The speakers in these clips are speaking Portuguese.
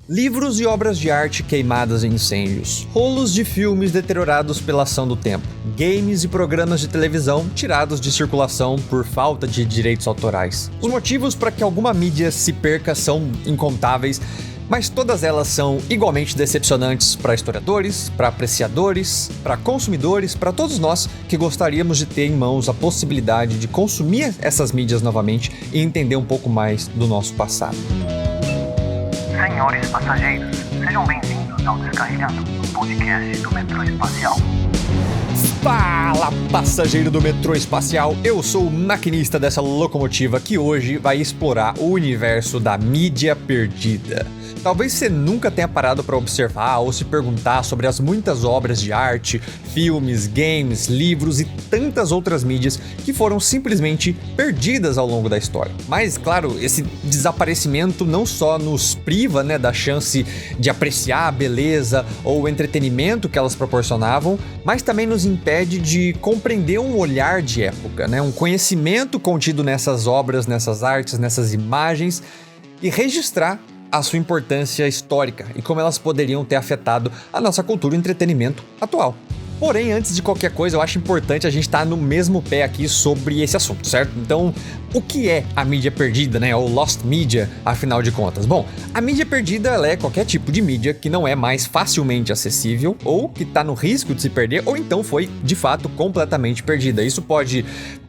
Livros e obras de arte queimadas em incêndios, rolos de filmes deteriorados pela ação do tempo, games e programas de televisão tirados de circulação por falta de direitos autorais. Os motivos para que alguma mídia se perca são incontáveis, mas todas elas são igualmente decepcionantes para historiadores, para apreciadores, para consumidores, para todos nós que gostaríamos de ter em mãos a possibilidade de consumir essas mídias novamente e entender um pouco mais do nosso passado. Senhores passageiros, sejam bem-vindos ao Descarrilhando, o podcast do metrô espacial. Fala, passageiro do metrô espacial! Eu sou o maquinista dessa locomotiva que hoje vai explorar o universo da mídia perdida. Talvez você nunca tenha parado para observar ou se perguntar sobre as muitas obras de arte, filmes, games, livros e tantas outras mídias que foram simplesmente perdidas ao longo da história. Mas, claro, esse desaparecimento não só nos priva, da chance de apreciar a beleza ou o entretenimento que elas proporcionavam, mas também nos impede de compreender um olhar de época, um conhecimento contido nessas obras, nessas artes, nessas imagens e registrar a sua importância histórica e como elas poderiam ter afetado a nossa cultura e entretenimento atual. Porém, antes de qualquer coisa, eu acho importante a gente estar no mesmo pé aqui sobre esse assunto, certo? Então, o que é a mídia perdida, ou Lost Media, afinal de contas? Bom, a mídia perdida ela é qualquer tipo de mídia que não é mais facilmente acessível ou que está no risco de se perder ou então foi, de fato, completamente perdida. Isso pode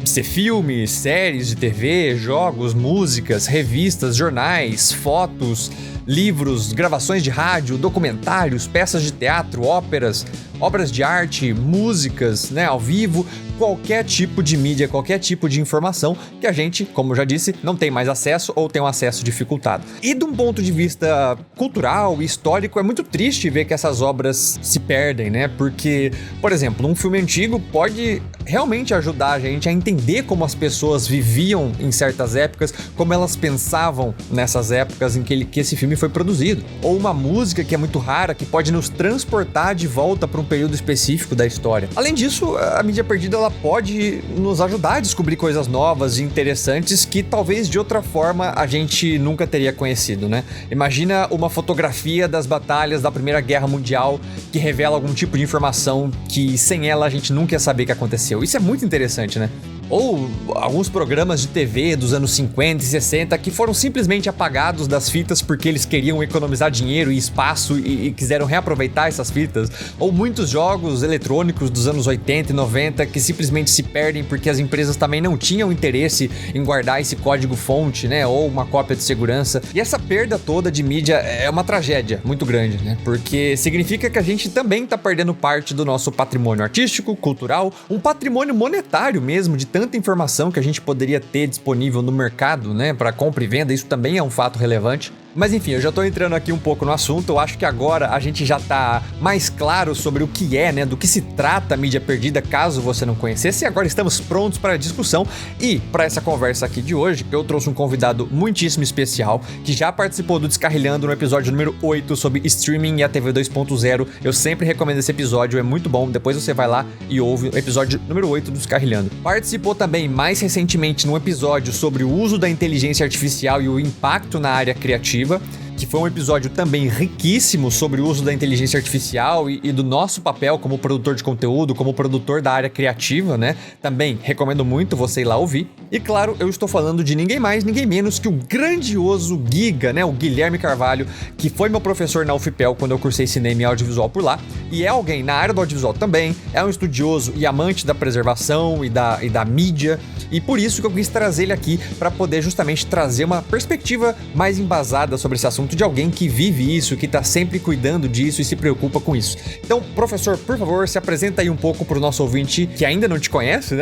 ser filmes, séries de TV, jogos, músicas, revistas, jornais, fotos, livros, gravações de rádio, documentários, peças de teatro, óperas, obras de arte, músicas, ao vivo, qualquer tipo de mídia, qualquer tipo de informação que a gente, como eu já disse, não tem mais acesso ou tem um acesso dificultado. E de um ponto de vista cultural e histórico, é muito triste ver que essas obras se perdem, Porque, por exemplo, um filme antigo pode realmente ajudar a gente a entender como as pessoas viviam em certas épocas, como elas pensavam nessas épocas em que esse filme foi produzido. Ou uma música que é muito rara, que pode nos transportar de volta para um período específico da história. Além disso, a mídia perdida ela pode nos ajudar a descobrir coisas novas e interessantes que talvez de outra forma a gente nunca teria conhecido, Imagina uma fotografia das batalhas da Primeira Guerra Mundial que revela algum tipo de informação que sem ela a gente nunca ia saber que aconteceu. Isso é muito interessante, Ou alguns programas de TV dos anos 50 e 60 que foram simplesmente apagados das fitas porque eles queriam economizar dinheiro e espaço e quiseram reaproveitar essas fitas. Ou muitos jogos eletrônicos dos anos 80 e 90 que simplesmente se perdem porque as empresas também não tinham interesse em guardar esse código-fonte, ou uma cópia de segurança. E essa perda toda de mídia é uma tragédia muito grande, Porque significa que a gente também está perdendo parte do nosso patrimônio artístico, cultural, um patrimônio monetário mesmo, de tanta informação que a gente poderia ter disponível no mercado, para compra e venda. Isso também é um fato relevante. Mas enfim, eu já tô entrando aqui um pouco no assunto. Eu acho que agora a gente já tá mais claro sobre o que é, do que se trata a mídia perdida, caso você não conhecesse. E agora estamos prontos para a discussão. E para essa conversa aqui de hoje, eu trouxe um convidado muitíssimo especial, que já participou do Descarrilhando no episódio número 8 sobre streaming e a TV 2.0. Eu sempre recomendo esse episódio, é muito bom. Depois você vai lá e ouve o episódio número 8 do Descarrilhando. Participou também mais recentemente num episódio sobre o uso da inteligência artificial e o impacto na área criativa, que foi um episódio também riquíssimo sobre o uso da inteligência artificial e do nosso papel como produtor de conteúdo, como produtor da área criativa, Também recomendo muito você ir lá ouvir. E claro, eu estou falando de ninguém mais, ninguém menos que o grandioso Giga, o Guilherme Carvalho, que foi meu professor na UFPEL quando eu cursei cinema e audiovisual por lá, e é alguém na área do audiovisual também, é um estudioso e amante da preservação e da mídia, e por isso que eu quis trazer ele aqui para poder justamente trazer uma perspectiva mais embasada sobre esse assunto de alguém que vive isso, que tá sempre cuidando disso e se preocupa com isso. Então, professor, por favor, se apresenta aí um pouco pro nosso ouvinte que ainda não te conhece,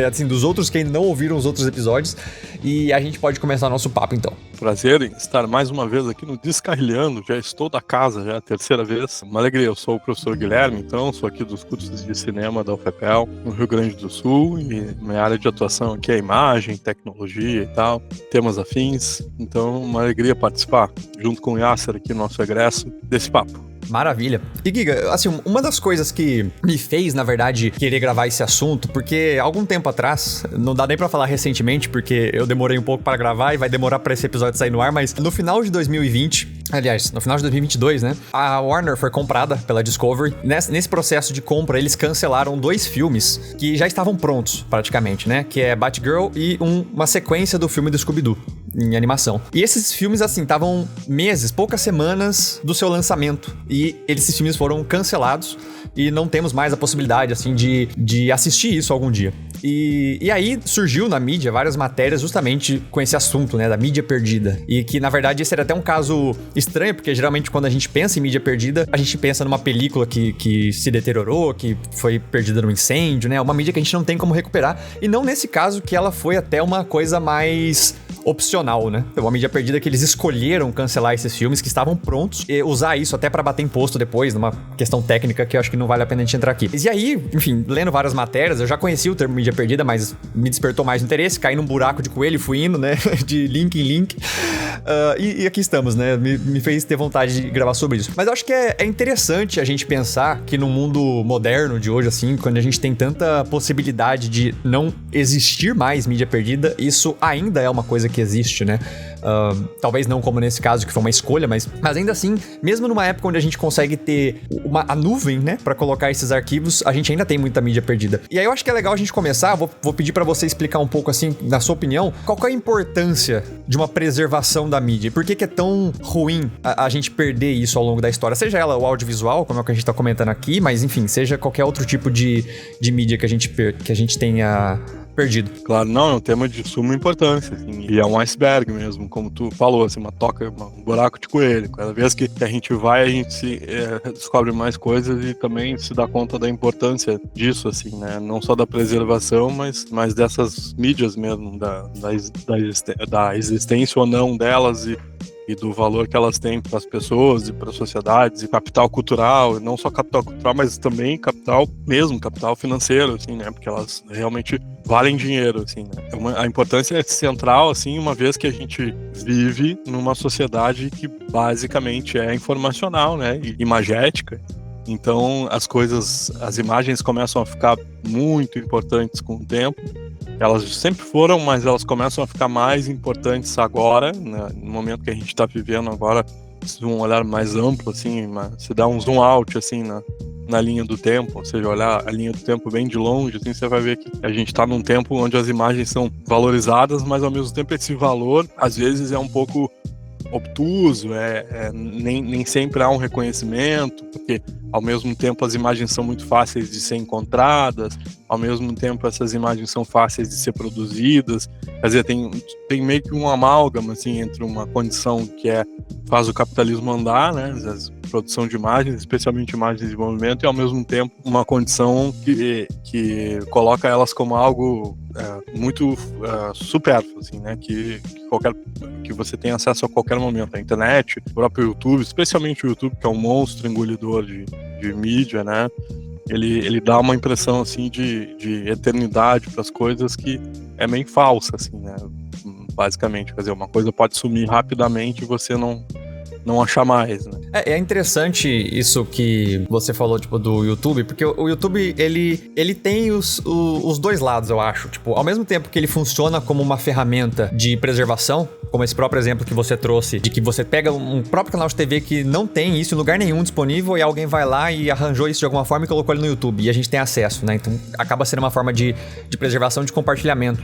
Assim, dos outros que ainda não ouviram os outros episódios, e a gente pode começar o nosso papo, então. Prazer em estar mais uma vez aqui no Descarrilhando, já estou da casa, já é a terceira vez. Uma alegria, eu sou o professor Guilherme, então, sou aqui dos cursos de cinema da UFPEL, no Rio Grande do Sul, e minha área de atuação aqui é imagem, tecnologia e tal, temas afins, então uma alegria participar, junto com o Yasser aqui, nosso egresso, desse papo. Maravilha. E Giga, assim, uma das coisas que me fez, na verdade, querer gravar esse assunto, porque algum tempo atrás, não dá nem pra falar recentemente, porque eu demorei um pouco pra gravar e vai demorar pra esse episódio sair no ar, mas no final de 2020, Aliás, no final de 2022, né? A Warner foi comprada pela Discovery. Nesse processo de compra, eles cancelaram 2 filmes que já estavam prontos, praticamente, né? Que é Batgirl e uma sequência do filme do Scooby-Doo, em animação. E esses filmes, assim, estavam meses, poucas semanas do seu lançamento. E esses filmes foram cancelados e não temos mais a possibilidade, assim, de assistir isso algum dia. E aí surgiu na mídia várias matérias justamente com esse assunto, né, da mídia perdida. E que, na verdade, esse era até um caso estranho, porque geralmente quando a gente pensa em mídia perdida, a gente pensa numa película que se deteriorou, que foi perdida no incêndio, né? Uma mídia que a gente não tem como recuperar. E não nesse caso que ela foi até uma coisa mais opcional, né? Uma mídia perdida que eles escolheram cancelar esses filmes que estavam prontos e usar isso até pra bater imposto depois, numa questão técnica que eu acho que não vale a pena a gente entrar aqui. E aí, enfim, lendo várias matérias, eu já conheci o termo mídia perdida, mas me despertou mais interesse, caí num buraco de coelho e fui indo, né? De link em link. E aqui estamos, né? Me fez ter vontade de gravar sobre isso. Mas eu acho que é interessante a gente pensar que no mundo moderno de hoje, assim, quando a gente tem tanta possibilidade de não existir mais mídia perdida, isso ainda é uma coisa que existe, né? Talvez não como nesse caso, que foi uma escolha, mas ainda assim, mesmo numa época onde a gente consegue ter a nuvem, né, pra colocar esses arquivos, a gente ainda tem muita mídia perdida. E aí eu acho que é legal a gente começar, vou pedir pra você explicar um pouco, assim, na sua opinião, qual que é a importância de uma preservação da mídia? E por que é tão ruim a gente perder isso ao longo da história? Seja ela o audiovisual, como é o que a gente tá comentando aqui, mas enfim, seja qualquer outro tipo de mídia que a gente tenha perdido. Claro, não, é um tema de suma importância, assim, e é um iceberg mesmo, como tu falou, assim, um buraco de coelho. Cada vez que a gente vai, a gente descobre mais coisas e também se dá conta da importância disso, assim, né, não só da preservação, mas dessas mídias mesmo, da existência ou não delas e do valor que elas têm para as pessoas e para as sociedades, e capital cultural, não só capital cultural, mas também capital financeiro, assim, né, porque elas realmente valem dinheiro, assim, né. A importância é central, assim, uma vez que a gente vive numa sociedade que basicamente é informacional, né, e imagética. Então as imagens começam a ficar muito importantes com o tempo. Elas sempre foram, mas elas começam a ficar mais importantes agora, né, no momento que a gente está vivendo agora, um olhar mais amplo, assim, se dá um zoom out, assim, na linha do tempo, ou seja, olhar a linha do tempo bem de longe, assim, você vai ver que a gente está num tempo onde as imagens são valorizadas, mas ao mesmo tempo esse valor, às vezes, é um pouco obtuso, nem sempre há um reconhecimento, porque ao mesmo tempo as imagens são muito fáceis de ser encontradas, ao mesmo tempo essas imagens são fáceis de ser produzidas, quer dizer, tem meio que um amálgama, assim, entre uma condição que faz o capitalismo andar, né, a produção de imagens, especialmente imagens de movimento, e ao mesmo tempo uma condição que coloca elas como algo muito supérfluo, assim, né, que você tem acesso a qualquer momento. A internet, o próprio YouTube, especialmente o YouTube, que é um monstro engolidor de mídia, né, ele dá uma impressão, assim, de eternidade para as coisas que é meio falsa, assim, né, basicamente. Quer dizer, uma coisa pode sumir rapidamente e você não achar mais, né? É interessante isso que você falou, tipo, do YouTube, porque o YouTube, ele tem os dois lados, eu acho. Tipo, ao mesmo tempo que ele funciona como uma ferramenta de preservação, como esse próprio exemplo que você trouxe, de que você pega um próprio canal de TV que não tem isso em lugar nenhum disponível e alguém vai lá e arranjou isso de alguma forma e colocou ele no YouTube e a gente tem acesso, né? Então, acaba sendo uma forma de preservação, de compartilhamento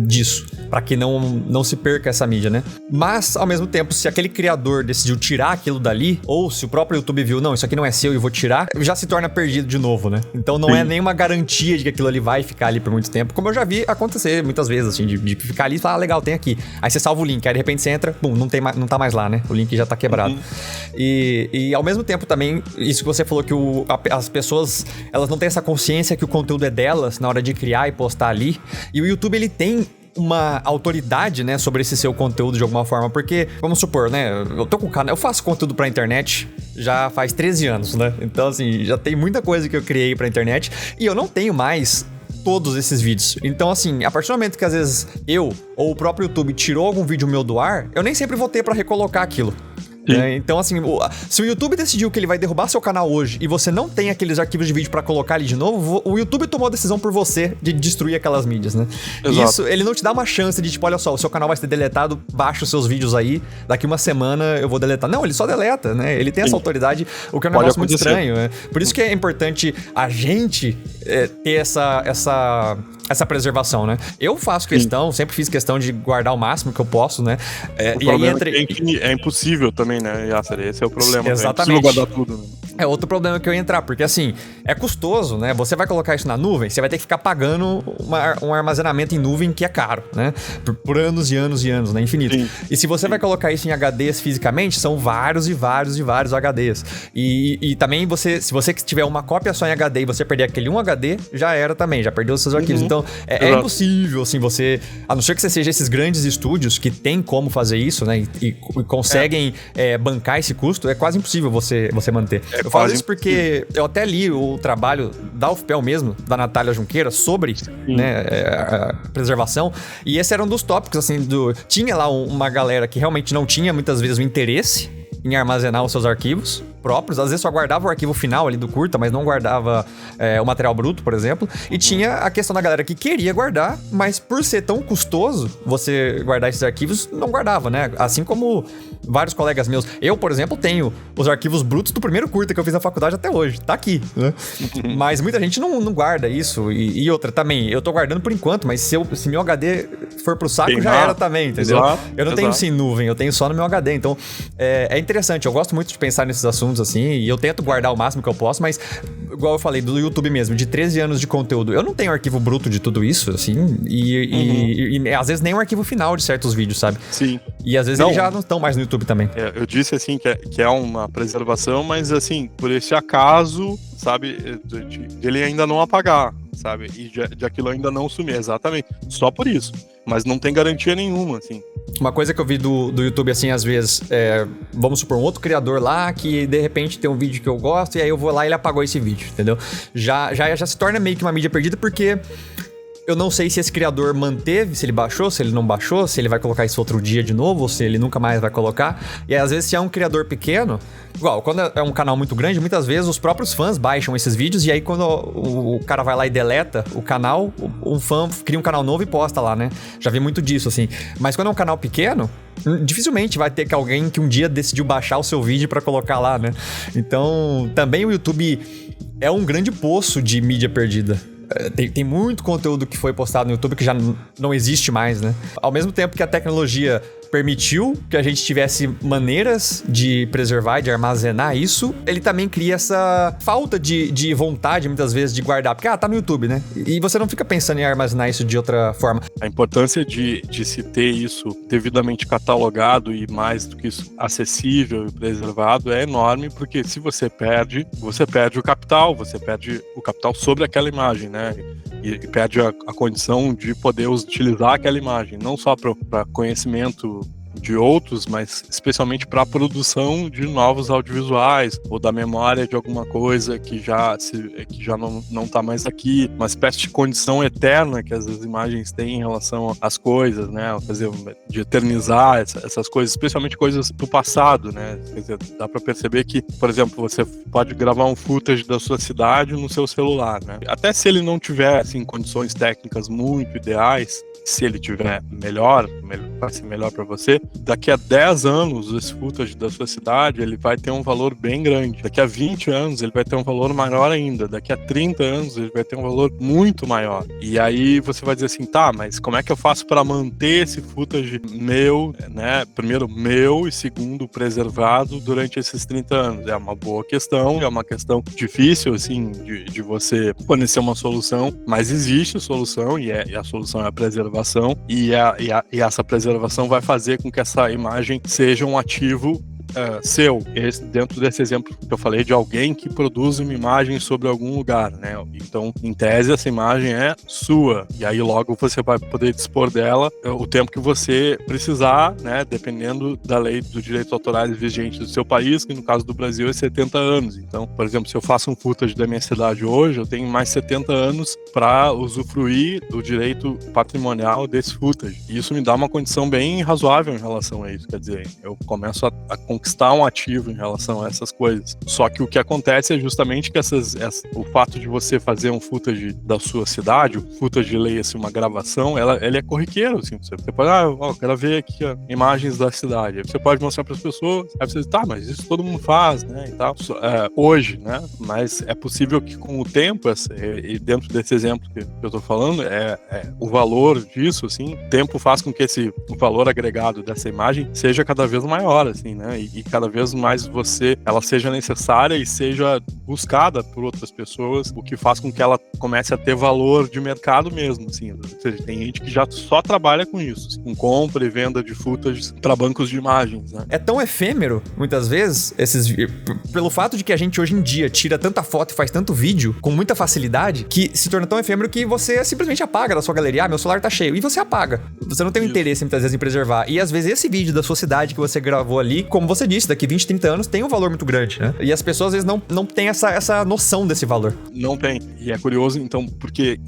disso, pra que não se perca essa mídia, né? Mas, ao mesmo tempo, se aquele criador decidiu tirar aquilo dali, ou se o próprio YouTube viu, não, isso aqui não é seu e vou tirar, já se torna perdido de novo, né? Então não é nenhuma garantia de que aquilo ali vai ficar ali por muito tempo, como eu já vi acontecer muitas vezes, assim, de ficar ali e falar, legal, tem aqui. Aí você salva o link, aí de repente você entra, pum, não tá mais lá, né? O link já tá quebrado. E ao mesmo tempo também, isso que você falou que as pessoas, elas não têm essa consciência que o conteúdo é delas na hora de criar e postar ali, e o YouTube, ele tem uma autoridade, né, sobre esse seu conteúdo de alguma forma, porque, vamos supor, né, eu tô com o canal, eu faço conteúdo pra internet já faz 13 anos, né, então assim, já tem muita coisa que eu criei pra internet, e eu não tenho mais todos esses vídeos. Então, assim, a partir do momento que às vezes eu ou o próprio YouTube tirou algum vídeo meu do ar, eu nem sempre vou ter pra recolocar aquilo. né? Então, assim, se o YouTube decidiu que ele vai derrubar seu canal hoje e você não tem aqueles arquivos de vídeo pra colocar ali de novo, o YouTube tomou a decisão por você de destruir aquelas mídias, né? E isso, ele não te dá uma chance de, tipo, olha só, o seu canal vai ser deletado, baixa os seus vídeos aí, daqui uma semana eu vou deletar. Não, ele só deleta, né? Ele tem essa autoridade, o que é um negócio muito estranho, né? Por isso que é importante a gente ter essa preservação, né? Eu faço questão, sempre fiz questão de guardar o máximo que eu posso, né? E aí é impossível também, né, Yasser? Esse é o problema. Exatamente. É guardar tudo, né? É outro problema que eu ia entrar, porque assim, é custoso, né? Você vai colocar isso na nuvem, você vai ter que ficar pagando um armazenamento em nuvem que é caro, né? Por anos e anos e anos, né? Infinito. Sim. E se você vai colocar isso em HDs fisicamente, são vários e vários e vários HDs. E também se você tiver uma cópia só em HD e você perder aquele 1 HD, já era também, já perdeu os seus arquivos. Então, é impossível, assim, você... A não ser que você seja esses grandes estúdios que tem como fazer isso, né? E conseguem bancar esse custo, é quase impossível você manter. Eu falo isso porque eu até li o trabalho da UFPEL mesmo, da Natália Junqueira, sobre né, a preservação, e esse era um dos tópicos, assim, tinha lá uma galera que realmente não tinha, muitas vezes, o interesse em armazenar os seus arquivos próprios, às vezes só guardava o arquivo final ali do curta, mas não guardava o material bruto, por exemplo, e tinha a questão da galera que queria guardar, mas por ser tão custoso você guardar esses arquivos, não guardava, né? Assim como vários colegas meus. Eu, por exemplo, tenho os arquivos brutos do primeiro curta que eu fiz na faculdade até hoje, tá aqui, né? Mas muita gente não guarda isso, e outra também, eu tô guardando por enquanto, mas se meu HD for pro saco, já era também, entendeu? Eu não tenho sem nuvem, eu tenho só no meu HD, então é interessante, eu gosto muito de pensar nesses assuntos assim, e eu tento guardar o máximo que eu posso, mas igual eu falei, do YouTube mesmo, de 13 anos de conteúdo, eu não tenho arquivo bruto de tudo isso, assim, e às vezes nem um arquivo final de certos vídeos, sabe? Sim. E às vezes eles já não estão mais no YouTube também. Eu disse, assim, que é uma preservação, mas, assim, por esse acaso, sabe, de ele ainda não apagar, sabe, e de aquilo ainda não sumir, exatamente, só por isso, mas não tem garantia nenhuma, assim. Uma coisa que eu vi do YouTube, assim, às vezes, vamos supor, um outro criador lá que, de repente, tem um vídeo que eu gosto e aí eu vou lá e ele apagou esse vídeo, entendeu? Já se torna meio que uma mídia perdida porque eu não sei se esse criador manteve, se ele baixou, se ele não baixou, se ele vai colocar isso outro dia de novo, ou se ele nunca mais vai colocar. E aí, às vezes, se é um criador pequeno, igual, quando é um canal muito grande, muitas vezes os próprios fãs baixam esses vídeos e aí quando o cara vai lá e deleta o canal, um fã cria um canal novo e posta lá, né? Já vi muito disso, assim. Mas quando é um canal pequeno, dificilmente vai ter alguém que um dia decidiu baixar o seu vídeo pra colocar lá, né? Então, também o YouTube é um grande poço de mídia perdida. Tem muito conteúdo que foi postado no YouTube que já não existe mais, né? Ao mesmo tempo que a tecnologia permitiu que a gente tivesse maneiras de preservar e de armazenar isso, ele também cria essa falta de vontade, muitas vezes, de guardar. Porque, tá no YouTube, né? E você não fica pensando em armazenar isso de outra forma. A importância de se ter isso devidamente catalogado e, mais do que isso, acessível e preservado é enorme, porque se você perde o capital sobre aquela imagem, né? E perde a condição de poder utilizar aquela imagem, não só para conhecimento de outros, mas especialmente para a produção de novos audiovisuais ou da memória de alguma coisa que já não está mais aqui, uma espécie de condição eterna que as imagens têm em relação às coisas, né? Quer dizer, de eternizar essas coisas, especialmente coisas do passado, né? Quer dizer, dá para perceber que, por exemplo, você pode gravar um footage da sua cidade no seu celular, né? Até se ele não tiver assim, condições técnicas muito ideais, se ele tiver vai ser melhor para você, daqui a 10 anos esse footage da sua cidade ele vai ter um valor bem grande, daqui a 20 anos ele vai ter um valor maior ainda, daqui a 30 anos ele vai ter um valor muito maior, e aí você vai dizer assim, tá, mas como é que eu faço para manter esse footage meu, né, primeiro meu e segundo preservado durante esses 30 anos? É uma boa questão, é uma questão difícil assim de você fornecer uma solução, mas existe a solução e a solução é a preservação, e essa preservação vai fazer com que essa imagem seja um ativo seu, dentro desse exemplo que eu falei de alguém que produz uma imagem sobre algum lugar, né? Então, em tese, essa imagem é sua, e aí logo você vai poder dispor dela o tempo que você precisar, né? Dependendo da lei dos direitos autorais vigentes do seu país, que no caso do Brasil é 70 anos. Então, por exemplo, se eu faço um footage da minha cidade hoje, eu tenho mais 70 anos para usufruir do direito patrimonial desse footage. E isso me dá uma condição bem razoável em relação a isso, quer dizer, eu começo a conquistar que está um ativo em relação a essas coisas. Só que o que acontece é justamente que o fato de você fazer um footage da sua cidade, o footage, leia-se uma gravação, ele é corriqueiro, assim. Você pode, gravei aqui imagens da cidade. Aí você pode mostrar para as pessoas, aí você diz, tá, mas isso todo mundo faz, né, e tal. Hoje, né, mas é possível que com o tempo, e dentro desse exemplo que eu tô falando, o valor disso, assim, o tempo faz com que o valor agregado dessa imagem seja cada vez maior, assim, né, e cada vez mais ela seja necessária e seja buscada por outras pessoas, o que faz com que ela comece a ter valor de mercado mesmo, assim. Ou seja, tem gente que já só trabalha com isso, assim, com compra e venda de footage para bancos de imagens, né? É tão efêmero, muitas vezes, pelo fato de que a gente hoje em dia tira tanta foto e faz tanto vídeo com muita facilidade, que se torna tão efêmero que você simplesmente apaga da sua galeria. Meu celular tá cheio. E você apaga. Você não tem um interesse, muitas vezes, em preservar. E às vezes esse vídeo da sua cidade que você gravou ali, como você disse, daqui 20, 30 anos tem um valor muito grande, né? E as pessoas às vezes não têm essa noção desse valor. Não tem. E é curioso, então, porque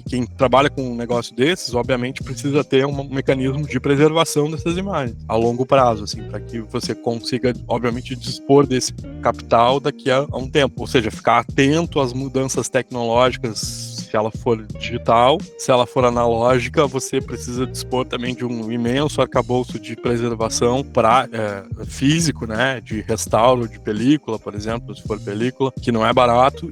quem trabalha com um negócio desses, obviamente, precisa ter um mecanismo de preservação dessas imagens a longo prazo, assim, para que você consiga, obviamente, dispor desse capital daqui a um tempo. Ou seja, ficar atento às mudanças tecnológicas. Se ela for digital, se ela for analógica, você precisa dispor também de um imenso arcabouço de preservação físico, né, de restauro de película, por exemplo, se for película, que não é barato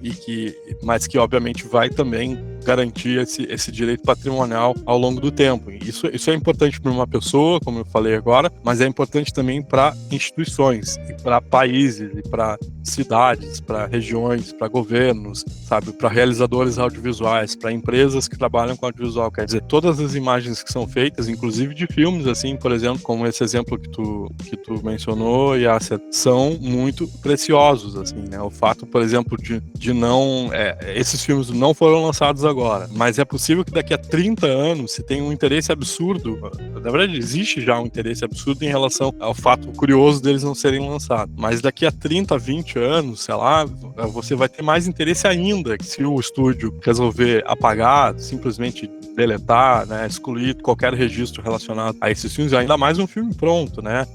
mas que obviamente vai também garantir esse direito patrimonial ao longo do tempo. Isso é importante para uma pessoa, como eu falei agora, mas é importante também para instituições, e para países, e para cidades, para regiões, para governos, sabe, para realizadores audiovisuais, para empresas que trabalham com audiovisual. Quer dizer, todas as imagens que são feitas, inclusive de filmes, assim, por exemplo, como esse exemplo que tu mencionou, Yasser, são muito preciosos, assim, né? O fato, por exemplo, de não... esses filmes não foram lançados agora, mas é possível que daqui a 30 anos se tenha um interesse absurdo. Na verdade, existe já um interesse absurdo em relação ao fato curioso deles não serem lançados. Mas daqui a 30, 20 anos, sei lá, você vai ter mais interesse ainda se o estúdio resolver apagar, simplesmente deletar, né, excluir qualquer registro relacionado a esses filmes, ainda mais um filme pronto, né?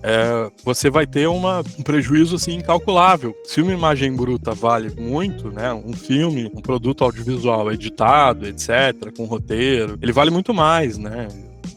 Você vai ter um prejuízo assim incalculável. Se uma imagem bruta vale muito, né, um filme, um produto audiovisual editado, etc., com roteiro, ele vale muito mais, né?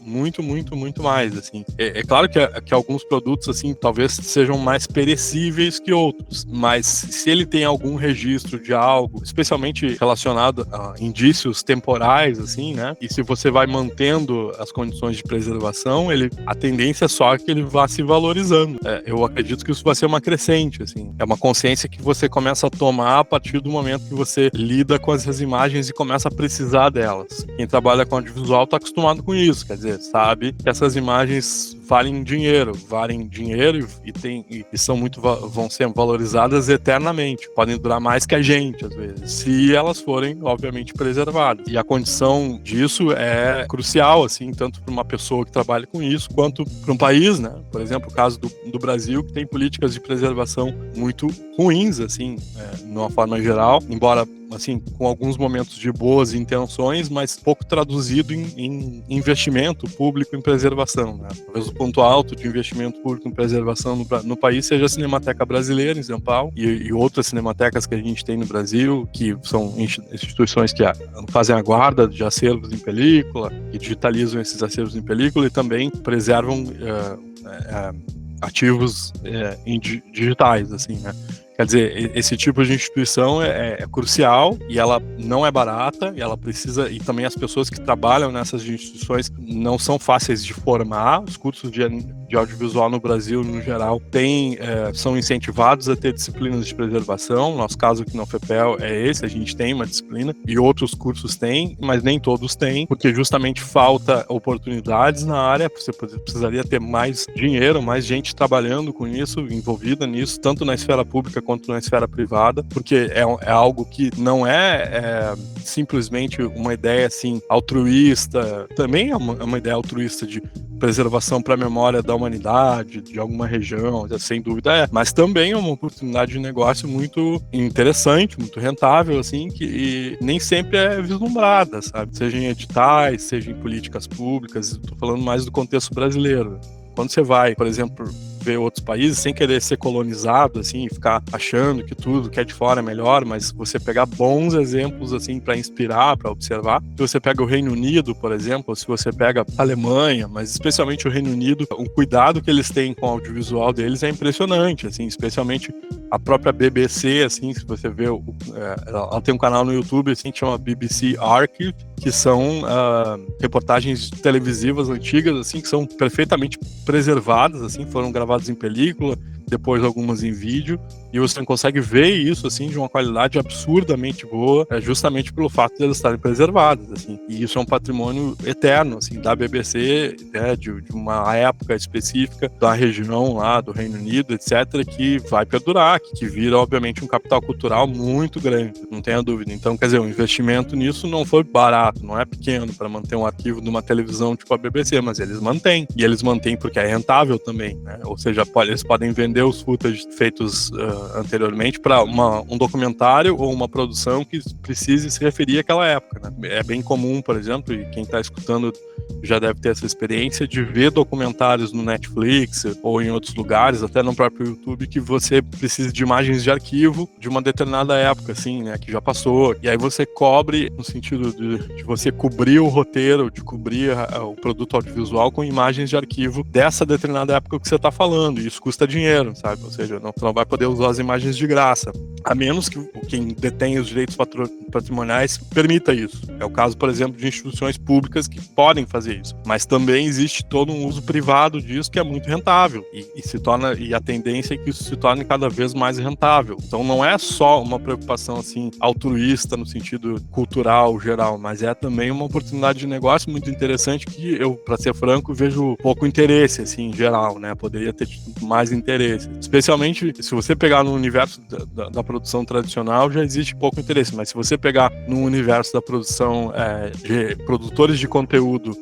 Muito, muito, muito mais, assim. É claro que alguns produtos, assim, talvez sejam mais perecíveis que outros, mas se ele tem algum registro de algo, especialmente relacionado a indícios temporais, assim, né, e se você vai mantendo as condições de preservação, a tendência é só que ele vá se valorizando. Eu acredito que isso vai ser uma crescente, assim. É uma consciência que você começa a tomar a partir do momento que você lida com essas imagens e começa a precisar delas. Quem trabalha com audiovisual está acostumado com isso, quer dizer, sabe que essas imagens valem dinheiro e são vão ser valorizadas eternamente, podem durar mais que a gente, às vezes, se elas forem, obviamente, preservadas. E a condição disso é crucial, assim, tanto para uma pessoa que trabalha com isso, quanto para um país, né? Por exemplo, o caso do Brasil, que tem políticas de preservação muito ruins, assim, de uma forma geral, embora, assim, com alguns momentos de boas intenções, mas pouco traduzido em investimento público em preservação, né? Talvez o ponto alto de investimento público em preservação no país seja a Cinemateca Brasileira, em São Paulo, e outras cinematecas que a gente tem no Brasil, que são instituições que fazem a guarda de acervos em película, que digitalizam esses acervos em película e também preservam ativos digitais, assim, né? Quer dizer, esse tipo de instituição é crucial e ela não é barata, e ela precisa, e também as pessoas que trabalham nessas instituições não são fáceis de formar. Os cursos de audiovisual no Brasil, no geral, são incentivados a ter disciplinas de preservação. Nosso caso aqui na UFPEL é esse, a gente tem uma disciplina, e outros cursos têm, mas nem todos têm, porque justamente falta oportunidades na área. Você precisaria ter mais dinheiro, mais gente trabalhando com isso, envolvida nisso, tanto na esfera pública quanto na esfera privada, porque é algo que não é simplesmente uma ideia assim altruísta, também é uma ideia altruísta de preservação para a memória da humanidade, de alguma região, sem dúvida mas também é uma oportunidade de negócio muito interessante, muito rentável, assim, que nem sempre é vislumbrada, sabe? Seja em editais, seja em políticas públicas, estou falando mais do contexto brasileiro. Quando você vai, por exemplo, ver outros países, sem querer ser colonizado, assim, ficar achando que tudo que é de fora é melhor, mas você pegar bons exemplos, assim, para inspirar, para observar. Se você pega o Reino Unido, por exemplo, se você pega a Alemanha, mas especialmente o Reino Unido, o cuidado que eles têm com o audiovisual deles é impressionante, assim, especialmente a própria BBC, assim, se você vê, ela tem um canal no YouTube, assim, que chama BBC Archive, que são reportagens televisivas antigas, assim, que são perfeitamente preservadas, assim, foram gravadas em película, depois algumas em vídeo, e você consegue ver isso, assim, de uma qualidade absurdamente boa, justamente pelo fato de elas estarem preservadas, assim, e isso é um patrimônio eterno, assim, da BBC, de uma época específica, da região lá, do Reino Unido, etc., que vai perdurar, que vira, obviamente, um capital cultural muito grande, não tenha dúvida. Então, quer dizer, o investimento nisso não foi barato, não é pequeno para manter um arquivo de uma televisão tipo a BBC, mas eles mantêm, e eles mantêm porque é rentável também, né? Ou seja, eles podem vender os footage feitos anteriormente para um documentário ou uma produção que precise se referir àquela época, né? É bem comum, por exemplo, e quem está escutando já deve ter essa experiência de ver documentários no Netflix ou em outros lugares, até no próprio YouTube, que você precisa de imagens de arquivo de uma determinada época, assim, né, que já passou. E aí você cobre, no sentido de você cobrir o roteiro, de cobrir o produto audiovisual com imagens de arquivo dessa determinada época que você está falando. E isso custa dinheiro, sabe? Ou seja, você não vai poder usar as imagens de graça, a menos que quem detém os direitos patrimoniais permita isso. É o caso, por exemplo, de instituições públicas que podem fazer isso. Mas também existe todo um uso privado disso que é muito rentável. E a tendência é que isso se torne cada vez mais rentável. Então não é só uma preocupação assim altruísta no sentido cultural geral, mas é também uma oportunidade de negócio muito interessante que eu, para ser franco, vejo pouco interesse assim em geral, né? Poderia ter mais interesse. Especialmente se você pegar no universo da produção tradicional, já existe pouco interesse, mas se você pegar no universo da produção de produtores de conteúdo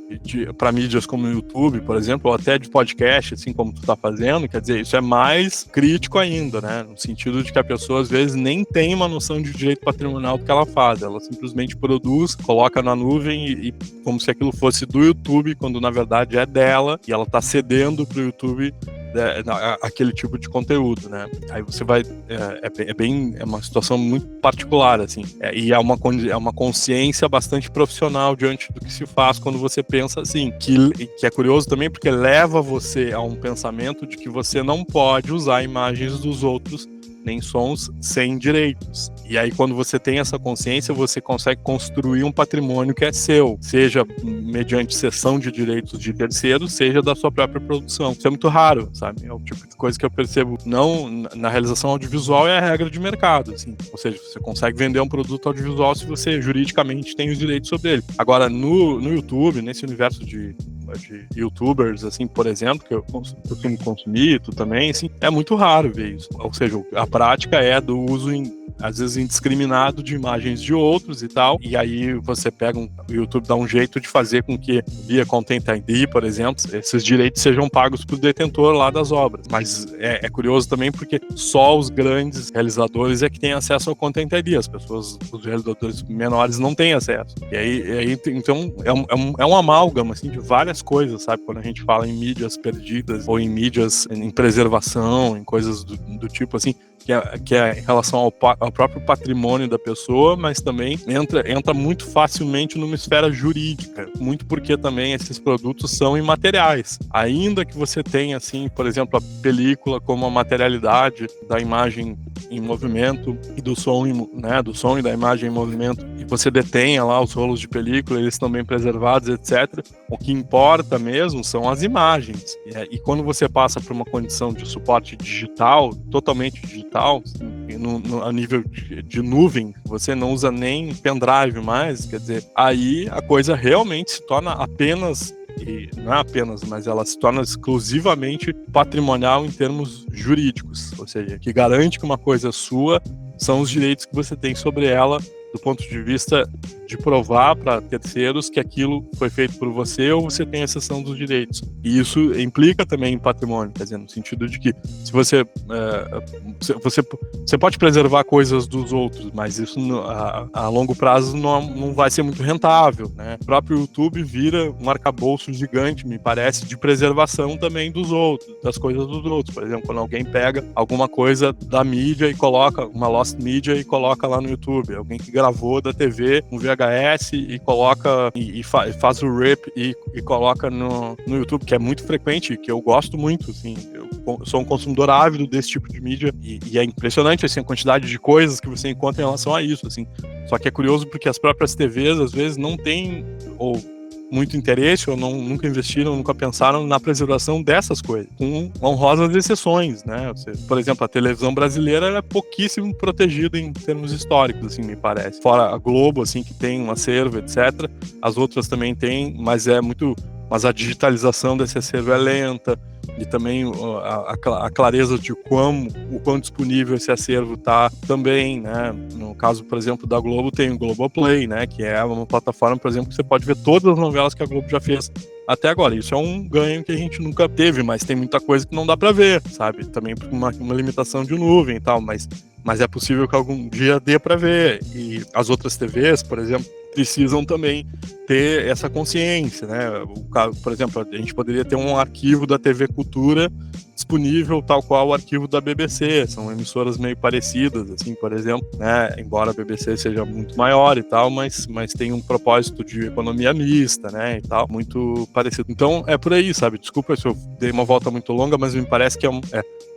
para mídias como o YouTube, por exemplo, ou até de podcast, assim como tu tá fazendo, quer dizer, isso é mais crítico ainda, né? No sentido de que a pessoa, às vezes, nem tem uma noção de direito patrimonial do que ela faz. Ela simplesmente produz, coloca na nuvem e como se aquilo fosse do YouTube, quando na verdade é dela, e ela tá cedendo pro YouTube aquele tipo de conteúdo, né? Aí você vai... É uma situação muito particular, assim. E é uma consciência bastante profissional diante do que se faz quando você pensa assim. Que é curioso também porque leva você a um pensamento de que você não pode usar imagens dos outros nem sons sem direitos. E aí, quando você tem essa consciência, você consegue construir um patrimônio que é seu, seja mediante cessão de direitos de terceiros, seja da sua própria produção. Isso é muito raro, sabe? É o tipo de coisa que eu percebo, não na realização audiovisual, é a regra de mercado, assim. Ou seja, você consegue vender um produto audiovisual se você juridicamente tem os direitos sobre ele. Agora, no YouTube, nesse universo de youtubers, assim, por exemplo, que eu costumo consumir, tu também, assim, é muito raro ver isso. Ou seja, a prática é do uso, às vezes, indiscriminado de imagens de outros e tal, e aí você pega o YouTube dá um jeito de fazer com que, via Content ID, por exemplo, esses direitos sejam pagos pro detentor lá das obras. Mas é curioso também porque só os grandes realizadores é que têm acesso ao Content ID, os realizadores menores não têm acesso. E aí então, é um amálgama, assim, de várias coisas, sabe? Quando a gente fala em mídias perdidas ou em mídias em preservação, em coisas do tipo assim, que é em relação ao próprio patrimônio da pessoa, mas também entra muito facilmente numa esfera jurídica, muito porque também esses produtos são imateriais. Ainda que você tenha, assim, por exemplo, a película como a materialidade da imagem em movimento e do som, né, do som e da imagem em movimento, e você detenha lá os rolos de película, eles estão bem preservados, etc. O que importa mesmo são as imagens. E quando você passa por uma condição de suporte digital, totalmente digital, a nível de nuvem, você não usa nem pendrive mais, quer dizer, aí a coisa realmente se torna apenas, e não é apenas, mas ela se torna exclusivamente patrimonial em termos jurídicos, ou seja, que garante que uma coisa é sua são os direitos que você tem sobre ela do ponto de vista de provar para terceiros que aquilo foi feito por você ou você tem a cessão dos direitos. E isso implica também em patrimônio, quer dizer, no sentido de que se você pode preservar coisas dos outros, mas isso a longo prazo não vai ser muito rentável, né? O próprio YouTube vira um arcabouço gigante, me parece, de preservação também dos outros, das coisas dos outros. Por exemplo, quando alguém pega alguma coisa da mídia e coloca, uma lost media e coloca lá no YouTube, alguém que gravou da TV um VHS e coloca e faz o rip e coloca no YouTube, que é muito frequente, que eu gosto muito, assim, eu sou um consumidor ávido desse tipo de mídia e é impressionante, assim, a quantidade de coisas que você encontra em relação a isso, assim. Só que é curioso porque as próprias TVs, às vezes, não têm ou muito interesse ou nunca investiram, nunca pensaram na preservação dessas coisas, com honrosas exceções, né? Por exemplo, a televisão brasileira é pouquíssimo protegida em termos históricos, assim, me parece. Fora a Globo, assim, que tem um acervo, etc. As outras também têm, mas a digitalização desse acervo é lenta, e também a clareza de o quão disponível esse acervo está também, né? No caso, por exemplo, da Globo, tem o Globoplay, né? Que é uma plataforma, por exemplo, que você pode ver todas as novelas que a Globo já fez até agora. Isso é um ganho que a gente nunca teve, mas tem muita coisa que não dá para ver, sabe? Também por uma limitação de nuvem e tal, mas é possível que algum dia dê para ver. E as outras TVs, por exemplo, precisam também ter essa consciência, né? Por exemplo, a gente poderia ter um arquivo da TV Cultura disponível, tal qual o arquivo da BBC. São emissoras meio parecidas, assim, por exemplo, né? Embora a BBC seja muito maior e tal, mas tem um propósito de economia mista, né? E tal, muito parecido. Então, é por aí, sabe? Desculpa se eu dei uma volta muito longa, mas me parece que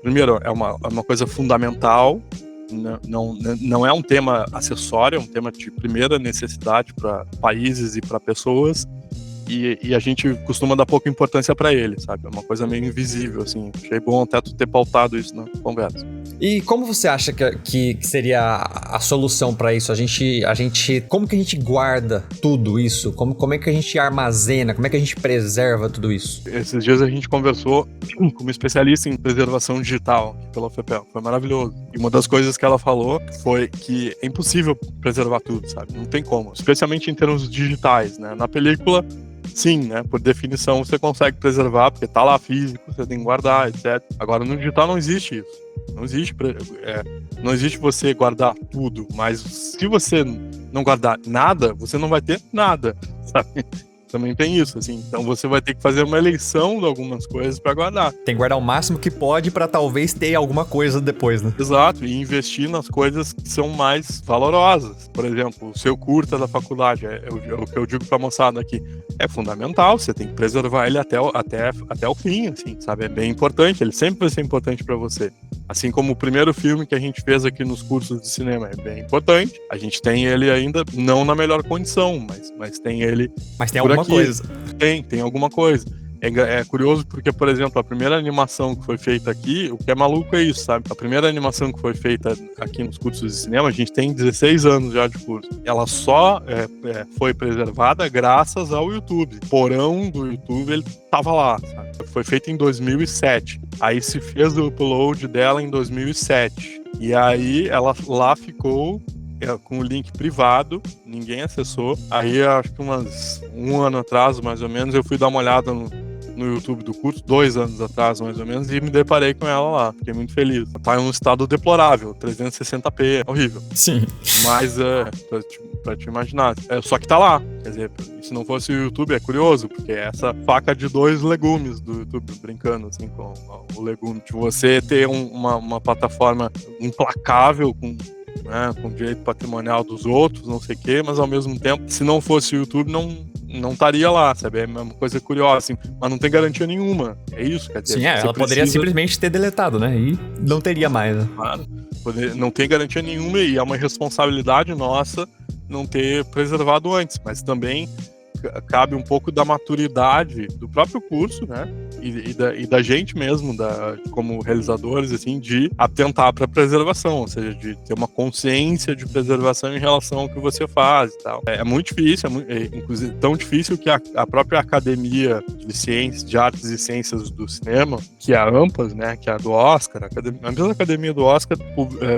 primeiro, é uma coisa fundamental. Não é um tema acessório, é um tema de primeira necessidade para países e para pessoas, e a gente costuma dar pouca importância para ele, sabe? É uma coisa meio invisível, assim. Achei bom até tu ter pautado isso na conversa. E como você acha que seria a solução para isso? Como que a gente guarda tudo isso? Como é que a gente armazena? Como é que a gente preserva tudo isso? Esses dias a gente conversou com uma especialista em preservação digital pela FEPEL. Foi maravilhoso. E uma das coisas que ela falou foi que é impossível preservar tudo, sabe? Não tem como. Especialmente em termos digitais, né? Na película, sim, né? Por definição você consegue preservar, porque tá lá físico, você tem que guardar, etc. Agora no digital não existe isso. Não existe você guardar tudo, mas se você não guardar nada, você não vai ter nada, sabe? Também tem isso, assim. Então você vai ter que fazer uma eleição de algumas coisas para guardar. Tem que guardar o máximo que pode para talvez ter alguma coisa depois, né? Exato, e investir nas coisas que são mais valorosas. Por exemplo, o seu curta da faculdade, é o que eu digo pra moçada aqui, é fundamental, você tem que preservar ele até o fim, assim, sabe? É bem importante, ele sempre vai ser importante para você. Assim como o primeiro filme que a gente fez aqui nos cursos de cinema é bem importante. A gente tem ele ainda não na melhor condição, mas tem ele. Mas tem alguma coisa. Tem alguma coisa. É curioso porque, por exemplo, a primeira animação que foi feita aqui, o que é maluco é isso, sabe? A primeira animação que foi feita aqui nos cursos de cinema, a gente tem 16 anos já de curso. Ela só foi preservada graças ao YouTube. O porão do YouTube, ele tava lá, sabe? Foi feita em 2007. Aí se fez o upload dela em 2007. E aí ela lá ficou com o link privado, ninguém acessou. Aí acho que um ano atrás, mais ou menos, eu fui dar uma olhada no YouTube do curso, 2 anos atrás, mais ou menos, e me deparei com ela lá. Fiquei muito feliz. Tá em um estado deplorável, 360p, é horrível. Sim. Mas, pra te imaginar, só que tá lá. Quer dizer, se não fosse o YouTube, é curioso, porque é essa faca de 2 legumes do YouTube, brincando, assim, com o legume. De você ter uma plataforma implacável, com direito patrimonial dos outros, não sei o quê, mas ao mesmo tempo, se não fosse o YouTube, não estaria lá, sabe? É uma coisa curiosa, assim, mas não tem garantia nenhuma. É isso, quer dizer. Sim, ela poderia simplesmente ter deletado, né? E não teria mais, né? Claro, não tem garantia nenhuma e é uma responsabilidade nossa não ter preservado antes, mas também cabe um pouco da maturidade do próprio curso, né? E da gente mesmo, como realizadores, assim, de atentar para a preservação, ou seja, de ter uma consciência de preservação em relação ao que você faz e tal. É muito difícil, inclusive tão difícil que a própria Academia de Ciências, de Artes e Ciências do Cinema, que é a AMPAS, né? Que é a do Oscar, a mesma Academia do Oscar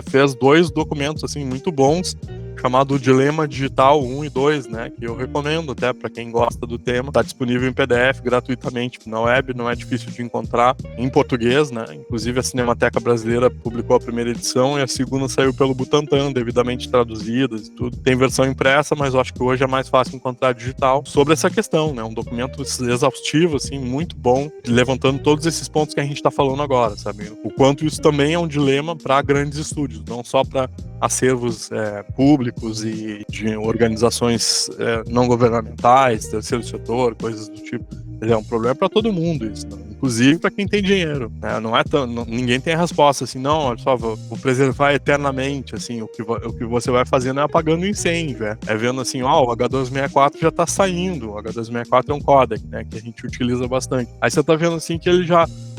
fez 2 documentos, assim, muito bons chamado Dilema Digital 1 e 2, né? Que eu recomendo até para quem gosta do tema. Está disponível em PDF gratuitamente na web, não é difícil de encontrar, em português, né? Inclusive a Cinemateca Brasileira publicou a primeira edição e a segunda saiu pelo Butantan, devidamente traduzidas e tudo. Tem versão impressa, mas eu acho que hoje é mais fácil encontrar digital sobre essa questão, né? Um documento exaustivo, assim, muito bom, levantando todos esses pontos que a gente está falando agora, sabe? O quanto isso também é um dilema para grandes estúdios, não só para acervos públicos e de organizações não governamentais, terceiro setor, coisas do tipo. É um problema para todo mundo isso, né? Inclusive para quem tem dinheiro, né? Ninguém tem a resposta assim, não, olha só, vou preservar eternamente, assim, o que você vai fazendo é apagando incêndio, é vendo assim, ó, o H264 já tá saindo, o H264 é um codec, né, que a gente utiliza bastante. Aí você tá vendo assim que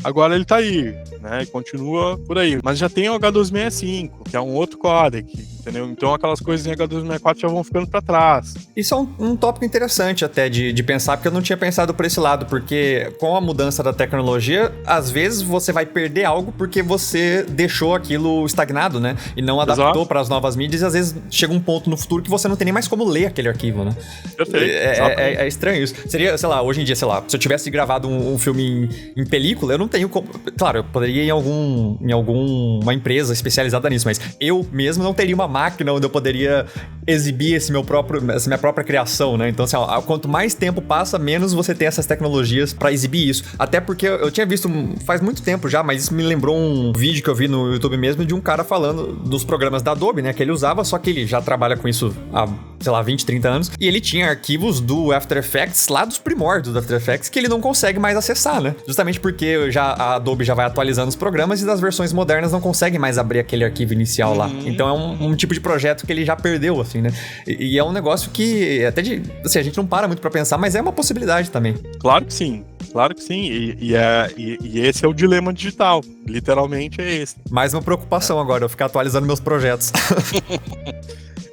agora ele tá aí, né, e continua por aí, mas já tem o H265, que é um outro codec, entendeu? Então aquelas coisas em H264 já vão ficando para trás. Isso é um tópico interessante até de pensar, porque eu não tinha pensado por esse lado, porque com a mudança da tecnologia, às vezes você vai perder algo porque você deixou aquilo estagnado, né? E não adaptou para as novas mídias, e às vezes chega um ponto no futuro que você não tem nem mais como ler aquele arquivo, né? Perfeito. É estranho isso. Seria, sei lá, hoje em dia, sei lá, se eu tivesse gravado um filme em película, eu não tenho como... Claro, eu poderia ir em alguma empresa especializada nisso, mas eu mesmo não teria uma máquina onde eu poderia exibir essa minha própria criação, né? Então, assim, quanto mais tempo passa, menos você tem essas tecnologias pra exibir isso. Até porque eu tinha visto faz muito tempo já, mas isso me lembrou um vídeo que eu vi no YouTube mesmo de um cara falando dos programas da Adobe, né? Que ele usava, só que ele já trabalha com isso há, sei lá, 20, 30 anos. E ele tinha arquivos do After Effects, lá dos primórdios do After Effects, que ele não consegue mais acessar, né? Justamente porque a Adobe já vai atualizando os programas e das versões modernas não consegue mais abrir aquele arquivo inicial lá. Então é um tipo de projeto que ele já perdeu, assim, né? E é um negócio que até assim, a gente não para muito pra pensar, mas é uma possibilidade também. Claro que sim. Claro que sim, e esse é o dilema digital, literalmente é esse. Mais uma preocupação agora, eu ficar atualizando meus projetos.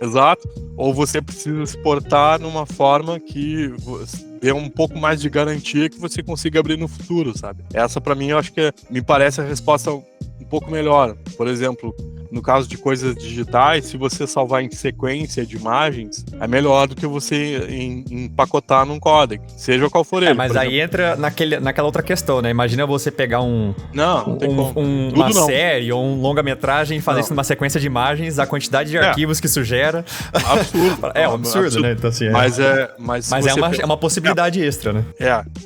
Exato, ou você precisa exportar numa forma que dê um pouco mais de garantia que você consiga abrir no futuro, sabe? Essa pra mim, eu acho que me parece a resposta um pouco melhor. Por exemplo, no caso de coisas digitais, se você salvar em sequência de imagens, é melhor do que você empacotar num códec, seja qual for ele. Mas aí entra naquela outra questão, né? Imagina você pegar uma série ou um longa-metragem e fazer isso numa sequência de imaens, a quantidade de arquivos que isso gera. Absurdo. É um absurdo, né? Então, assim, mas é uma possibilidade extra, né?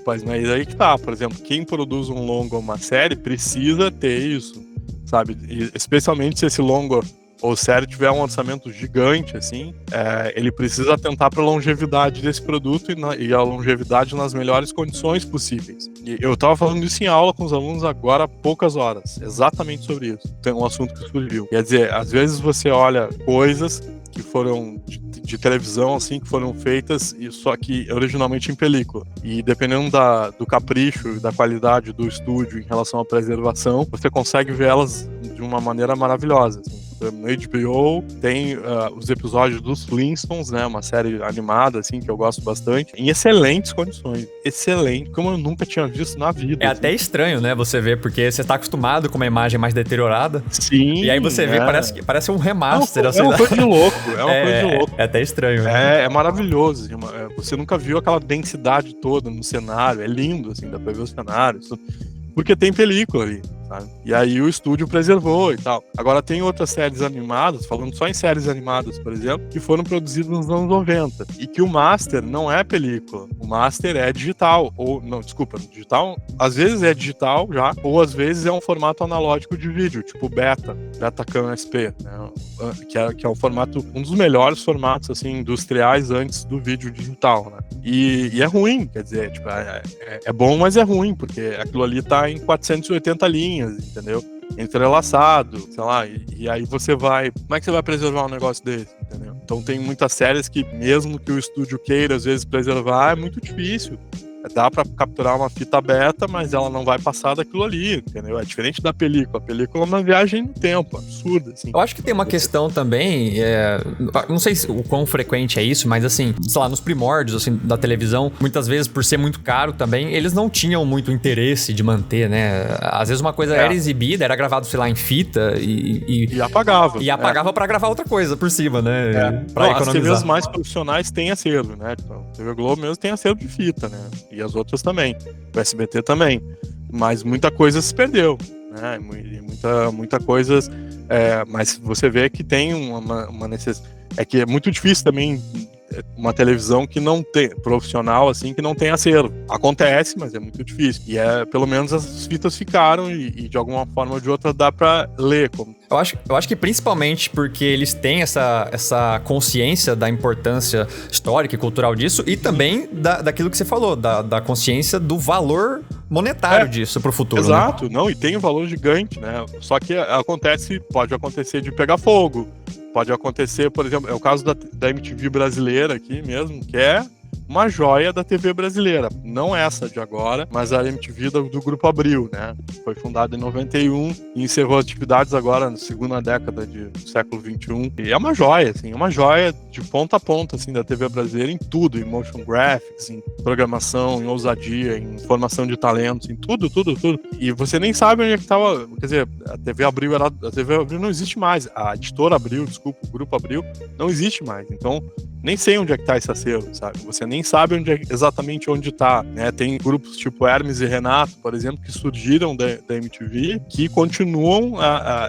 Mas aí que tá. Por exemplo, quem produz um longa ou uma série precisa ter isso, sabe? E especialmente se esse longa ou série tiver um orçamento gigante, assim, ele precisa atentar para a longevidade desse produto e a longevidade nas melhores condições possíveis. E eu estava falando isso em aula com os alunos agora há poucas horas, exatamente sobre isso. Tem um assunto que surgiu. Quer dizer, às vezes você olha coisas que foram de televisão, assim, que foram feitas, só que originalmente em película. E dependendo do capricho e da qualidade do estúdio em relação à preservação, você consegue ver elas de uma maneira maravilhosa, assim. No HBO tem os episódios dos Flintstones, né, uma série animada, assim, que eu gosto bastante, em excelentes condições. Excelente, como eu nunca tinha visto na vida. É assim. Até estranho, né, você ver, porque você tá acostumado com uma imagem mais deteriorada. Sim. E aí você vê, parece um remaster. É uma coisa de louco, É até estranho. É maravilhoso. Assim, você nunca viu aquela densidade toda no cenário, é lindo, assim, dá pra ver os cenários, porque tem película ali, sabe? E aí o estúdio preservou e tal. Agora tem outras séries animadas, falando só em séries animadas, por exemplo, que foram produzidas nos anos 90 e que o master não é película, o master é digital, ou não, desculpa, digital, às vezes é digital já, ou às vezes é um formato analógico de vídeo, tipo Betacam SP, né? Que é um formato, um dos melhores formatos, assim, industriais antes do vídeo digital, né? E é ruim, quer dizer, tipo, é bom, mas é ruim, porque aquilo ali tá em 480 linhas, entendeu? Entrelaçado, sei lá, e aí você vai... Como é que você vai preservar um negócio desse, entendeu? Então tem muitas séries que, mesmo que o estúdio queira, às vezes, preservar, é muito difícil. dá pra capturar uma fita beta, mas ela não vai passar daquilo ali, entendeu? É diferente da película. A película é uma viagem no tempo, absurda, assim. Eu acho que tem uma questão também, não sei o quão frequente é isso, mas assim, sei lá, nos primórdios assim, da televisão, muitas vezes por ser muito caro também, eles não tinham muito interesse de manter, né? Às vezes uma coisa era exibida, era gravado, sei lá, em fita e apagava. E apagava pra gravar outra coisa por cima, né? Pra economizar. As TVs mais profissionais têm acervo, né? Então, a TV Globo mesmo tem acervo de fita, né? E as outras também. O SBT também. Mas muita coisa se perdeu, né? Muita coisa... mas você vê que tem uma necessidade... É que é muito difícil também uma televisão que não tem... profissional, assim, que não tem acervo. Acontece, mas é muito difícil. E pelo menos as fitas ficaram e de alguma forma ou de outra dá pra ler. Eu acho que principalmente porque eles têm essa consciência da importância histórica e cultural disso e também daquilo que você falou, da consciência do valor monetário disso pro futuro. Exato, né? Não, e tem um valor gigante, né? Só que pode acontecer de pegar fogo, pode acontecer, por exemplo, é o caso da MTV brasileira aqui mesmo, que é uma joia da TV brasileira. Não essa de agora, mas a MTV do Grupo Abril, né? Foi fundada em 91 e encerrou atividades agora na segunda década do século XXI. E é uma joia, assim, uma joia de ponta a ponta, assim, da TV brasileira em tudo, em motion graphics, em programação, em ousadia, em formação de talentos, em tudo. E você nem sabe onde é que tava, quer dizer, a TV Abril não existe mais. A editora Abril, desculpa, o Grupo Abril, não existe mais. Então, nem sei onde é que tá esse acervo, sabe? Você nem sabe exatamente onde tá, né? Tem grupos tipo Hermes e Renato, por exemplo, que surgiram da MTV, que continuam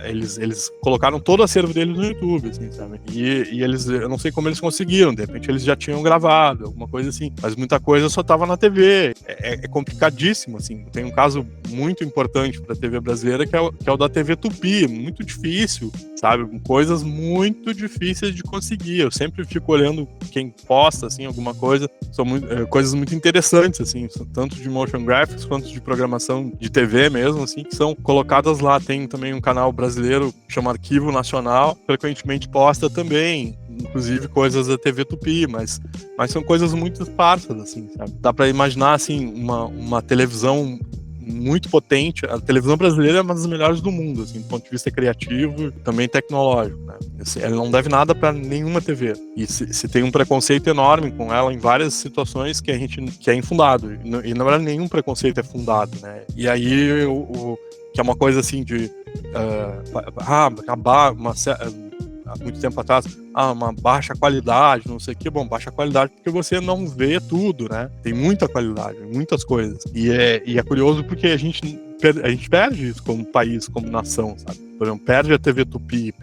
eles colocaram todo o acervo deles no YouTube, assim, sabe? E eles, eu não sei como eles conseguiram, de repente eles já tinham gravado, alguma coisa assim, mas muita coisa só tava na TV. É complicadíssimo, assim. Tem um caso muito importante pra TV brasileira, que é o da TV Tupi, muito difícil, sabe? Coisas muito difíceis de conseguir. Eu sempre fico olhando quem posta, assim, alguma coisa, são coisas muito interessantes, assim, tanto de motion graphics quanto de programação de TV mesmo, assim, que são colocadas lá. Tem também um canal brasileiro que chama Arquivo Nacional, frequentemente posta também, inclusive coisas da TV Tupi, mas são coisas muito esparsas, assim, sabe? Dá pra imaginar, assim, uma televisão muito potente. A televisão brasileira é uma das melhores do mundo, assim, do ponto de vista criativo e também tecnológico, né? Assim, ela não deve nada para nenhuma TV. E se tem um preconceito enorme com ela em várias situações que é infundado. E na verdade nenhum preconceito é fundado, né? E aí que é uma coisa assim de acabar há muito tempo atrás, uma baixa qualidade, não sei o que. Bom, baixa qualidade porque você não vê tudo, né? Tem muita qualidade, muitas coisas. E é curioso porque a gente perde isso como país, como nação, sabe? Por exemplo, perde a TV Tupi,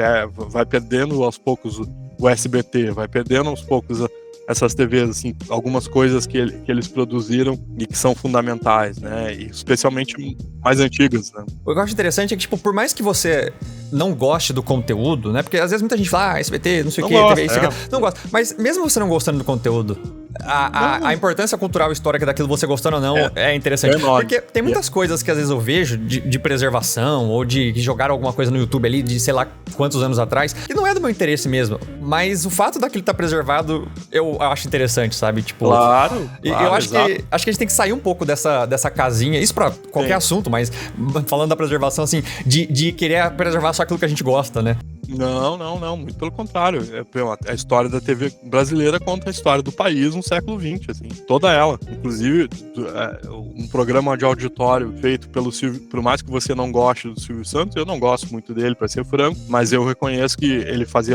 vai perdendo aos poucos o SBT, vai perdendo aos poucos essas TVs, assim, algumas coisas que eles produziram e que são fundamentais, né? E especialmente mais antigas, né? O que eu acho interessante é que, tipo, por mais que você não goste do conteúdo, né? Porque às vezes muita gente fala, SBT, não sei o que, TV, isso aqui. Não gosta. Mas mesmo você não gostando do conteúdo, a importância cultural e histórica daquilo, você gostando ou não, é interessante. Porque tem muitas coisas que às vezes eu vejo de preservação ou de jogar alguma coisa no YouTube ali de sei lá quantos anos atrás, que não é do meu interesse mesmo. Mas o fato daquilo estar preservado, eu acho interessante, sabe? Tipo, claro, eu acho que a gente tem que sair um pouco dessa casinha, isso pra qualquer assunto, mas falando da preservação, assim, de querer preservar só aquilo que a gente gosta, né? Não, muito pelo contrário. A história da TV brasileira conta a história do país no século XX, assim, toda ela. Inclusive, um programa de auditório feito pelo Silvio, por mais que você não goste do Silvio Santos, eu não gosto muito dele, pra ser franco, mas eu reconheço que ele faz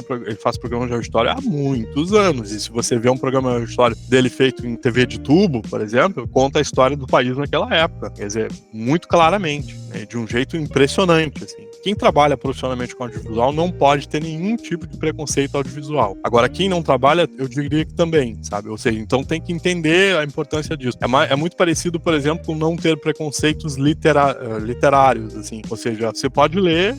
programa de auditório há muitos anos, e se você vê um programa de auditório dele feito em TV de tubo, por exemplo, conta a história do país naquela época, quer dizer, muito claramente, né, de um jeito impressionante, assim. Quem trabalha profissionalmente com audiovisual não pode ter nenhum tipo de preconceito audiovisual. Agora, quem não trabalha, eu diria que também, sabe? Ou seja, então tem que entender a importância disso. É muito parecido, por exemplo, com não ter preconceitos literários, assim. Ou seja, você pode ler,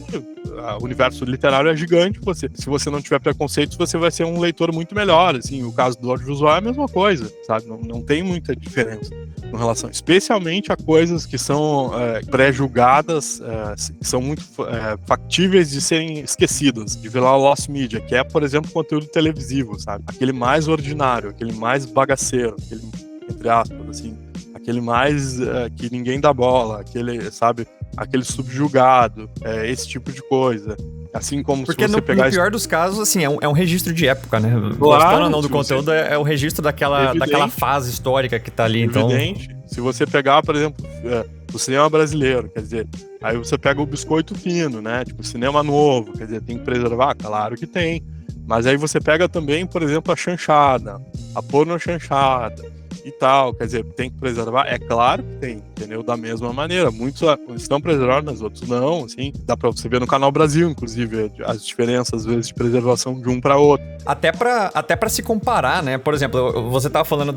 o universo literário é gigante, se você não tiver preconceitos, você vai ser um leitor muito melhor, assim. O caso do audiovisual é a mesma coisa, sabe? Não tem muita diferença com relação, especialmente a coisas que são pré-julgadas, que são muito factíveis de serem esquecidas, de virar lost media, que é, por exemplo, conteúdo televisivo, sabe? Aquele mais ordinário, aquele mais bagaceiro, aquele, entre aspas, assim, aquele mais que ninguém dá bola, aquele, sabe, aquele subjugado, esse tipo de coisa. Assim como porque se você pegar... no pior dos casos, assim, é um registro de época, né? Claro, gostando ou não do conteúdo, é o registro daquela fase histórica que tá ali, evidente. então... Se você pegar, por exemplo, o cinema brasileiro, quer dizer, aí você pega o biscoito fino, né? Tipo, cinema novo, quer dizer, tem que preservar? Claro que tem. Mas aí você pega também, por exemplo, a chanchada, a porno chanchada e tal, quer dizer, tem que preservar? É claro que tem, entendeu? Da mesma maneira, muitos estão preservados, outros não, assim, dá pra você ver no Canal Brasil, inclusive, as diferenças, às vezes, de preservação de um pra outro. Até pra se comparar, né? Por exemplo, você tava falando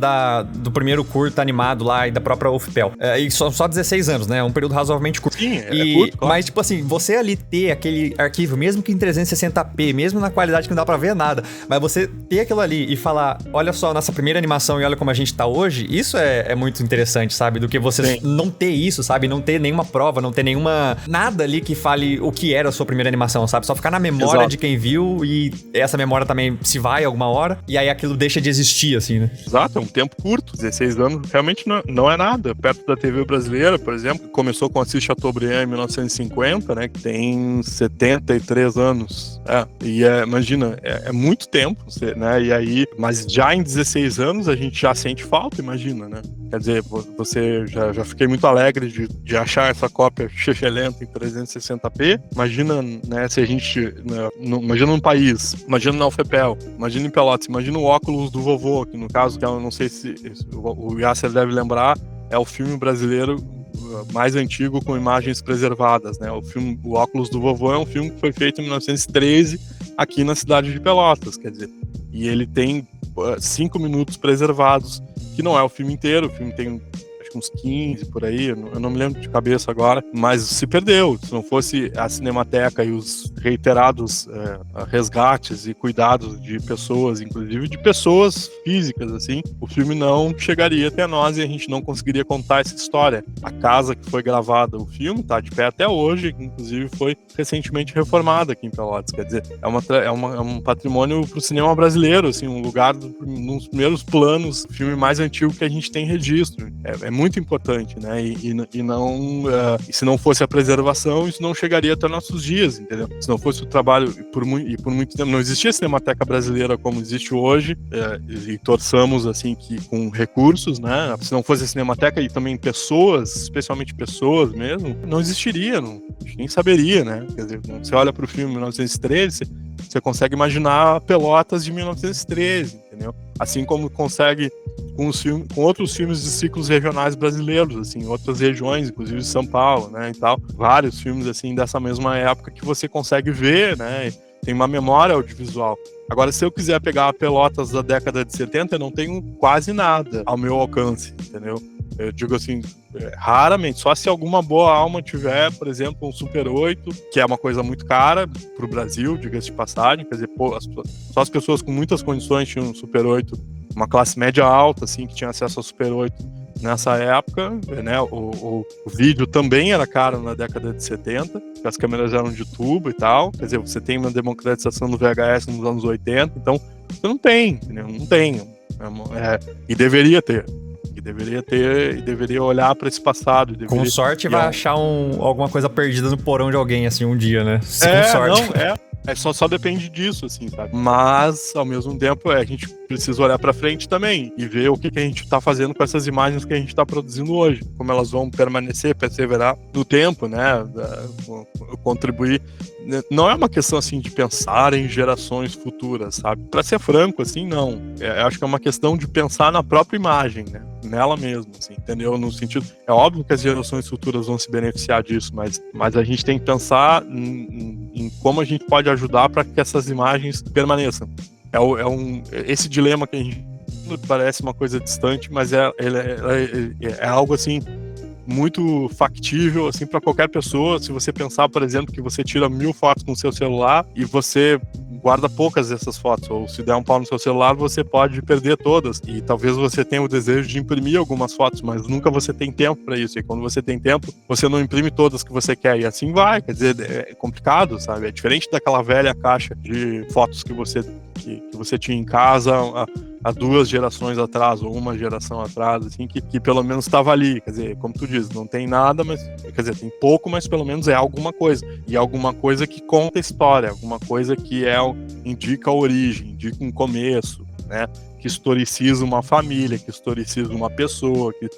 do primeiro curta animado lá e da própria UFPEL, e são só 16 anos, né? Um período razoavelmente curto. Sim, é curto, claro. Mas, tipo assim, você ali ter aquele arquivo, mesmo que em 360p, mesmo na qualidade que não dá pra ver nada, mas você ter aquilo ali e falar, olha só, nossa primeira animação e olha como a gente tá hoje, isso é muito interessante, sabe? Do que você não ter isso, sabe? Não ter nenhuma prova, não ter nada ali que fale o que era a sua primeira animação, sabe? Só ficar na memória Exato. de quem viu e essa memória também se vai alguma hora e aí aquilo deixa de existir, assim, né? Exato, é um tempo curto, 16 anos realmente não é nada. Perto da TV brasileira, por exemplo, começou com Assis Chateaubriand em 1950, né? Que tem 73 anos. Imagina, é muito tempo, né? E aí, mas já em 16 anos a gente já sente falta, imagina, né? Quer dizer, você já fiquei muito alegre de achar essa cópia chechelenta em 360p. Imagina, né, se a gente... imagina um país, imagina na UFPEL, imagina em Pelotas, imagina o óculos do vovô, que no caso, que eu não sei se o Yasser deve lembrar, é o filme brasileiro mais antigo com imagens preservadas, né? O Óculos do Vovô é um filme que foi feito em 1913 aqui na cidade de Pelotas, quer dizer, e ele tem 5 minutos preservados, que não é o filme inteiro, o filme tem acho que uns 15 por aí, eu não me lembro de cabeça agora, mas se perdeu. Se não fosse a Cinemateca e os reiterados resgates e cuidados de pessoas, inclusive de pessoas físicas, assim, o filme não chegaria até nós e a gente não conseguiria contar essa história. A casa que foi gravada, o filme, tá de pé até hoje, inclusive foi recentemente reformada aqui em Pelotas, quer dizer, é um patrimônio pro cinema brasileiro, assim, um lugar nos primeiros planos, o filme mais antigo que a gente tem registro. É muito importante, né? E não, se não fosse a preservação, isso não chegaria até nossos dias, entendeu? Se não fosse o trabalho, por muito tempo, não existia a Cinemateca Brasileira como existe hoje, e torçamos, assim, que com recursos, né? Se não fosse a Cinemateca e também pessoas, especialmente pessoas mesmo, não existiria, a gente nem saberia, né? Quer dizer, quando você olha para o filme 1913, você consegue imaginar Pelotas de 1913, entendeu? Assim como consegue com outros filmes de ciclos regionais brasileiros, assim, outras regiões, inclusive São Paulo, né, e tal. Vários filmes, assim, dessa mesma época que você consegue ver, né, tem uma memória audiovisual. Agora, se eu quiser pegar Pelotas da década de 70, eu não tenho quase nada ao meu alcance, entendeu? Eu digo assim, raramente, só se alguma boa alma tiver, por exemplo, um Super 8, que é uma coisa muito cara pro Brasil, diga-se de passagem, quer dizer, só as pessoas com muitas condições tinham um Super 8, uma classe média alta, assim, que tinha acesso ao Super 8 nessa época, né? O vídeo também era caro na década de 70, porque as câmeras eram de tubo e tal, quer dizer, você tem uma democratização do VHS nos anos 80, então você não tem, entendeu? Não tem, e deveria ter. E deveria olhar para esse passado. Com sorte vai achar alguma coisa perdida no porão de alguém, assim, um dia, né? Com sorte. Só depende disso, assim, sabe? Mas, ao mesmo tempo, a gente precisa olhar pra frente também e ver o que a gente tá fazendo com essas imagens que a gente tá produzindo hoje. Como elas vão perseverar no tempo, né? Contribuir. Não é uma questão, assim, de pensar em gerações futuras, sabe? Pra ser franco, assim, não. Acho que é uma questão de pensar na própria imagem, né? Nela mesma, assim, entendeu? No sentido... É óbvio que as gerações futuras vão se beneficiar disso, mas a gente tem que pensar em como a gente pode ajudar para que essas imagens permaneçam. Esse dilema que a gente parece uma coisa distante, mas é algo, assim, muito factível, assim, para qualquer pessoa. Se você pensar, por exemplo, que você tira 1000 fotos com o seu celular e você guarda poucas dessas fotos, ou se der um pau no seu celular, você pode perder todas, e talvez você tenha o desejo de imprimir algumas fotos, mas nunca você tem tempo para isso, e quando você tem tempo, você não imprime todas que você quer, e assim vai, quer dizer, é complicado, sabe? É diferente daquela velha caixa de fotos que você tinha em casa, há 2 gerações atrás, ou 1 geração atrás, assim, que pelo menos estava ali. Quer dizer, como tu diz, não tem nada, mas, quer dizer, tem pouco, mas pelo menos é alguma coisa. E alguma coisa que conta a história, alguma coisa que indica a origem, indica um começo, né? Que historiciza uma família, que historiciza uma pessoa, que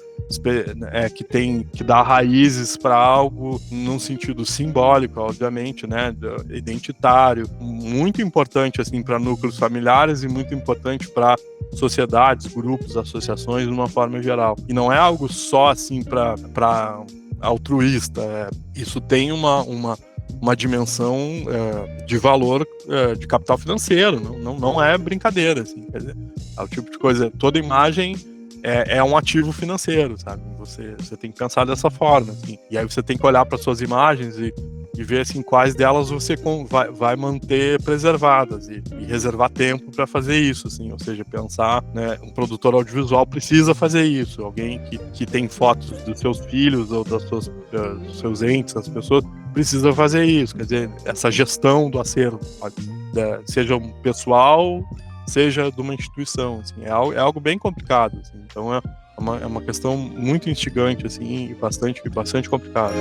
dá raízes para algo num sentido simbólico, obviamente, né, identitário, muito importante assim para núcleos familiares e muito importante para sociedades, grupos, associações de uma forma geral. E não é algo só assim para altruísta. Isso tem uma dimensão de valor de capital financeiro, não é brincadeira, assim, quer dizer, é o tipo de coisa, toda imagem é um ativo financeiro, sabe? Você tem que pensar dessa forma, assim, e aí você tem que olhar para suas imagens e ver assim, quais delas você vai manter preservadas e reservar tempo para fazer isso, assim, ou seja, pensar, né, um produtor audiovisual precisa fazer isso, alguém que tem fotos dos seus filhos ou dos seus entes, das pessoas, precisa fazer isso, quer dizer, essa gestão do acervo, seja um pessoal, seja de uma instituição, assim, é algo bem complicado, assim, então é uma questão muito instigante, assim, e bastante complicada.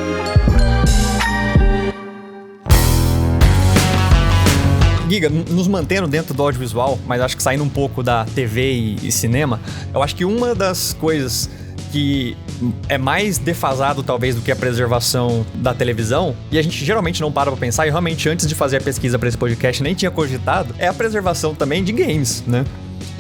Giga, nos mantendo dentro do audiovisual, mas acho que saindo um pouco da TV e cinema, eu acho que uma das coisas que é mais defasado talvez do que a preservação da televisão, e a gente geralmente não para pra pensar, e realmente antes de fazer a pesquisa pra esse podcast nem tinha cogitado, é a preservação também de games, né?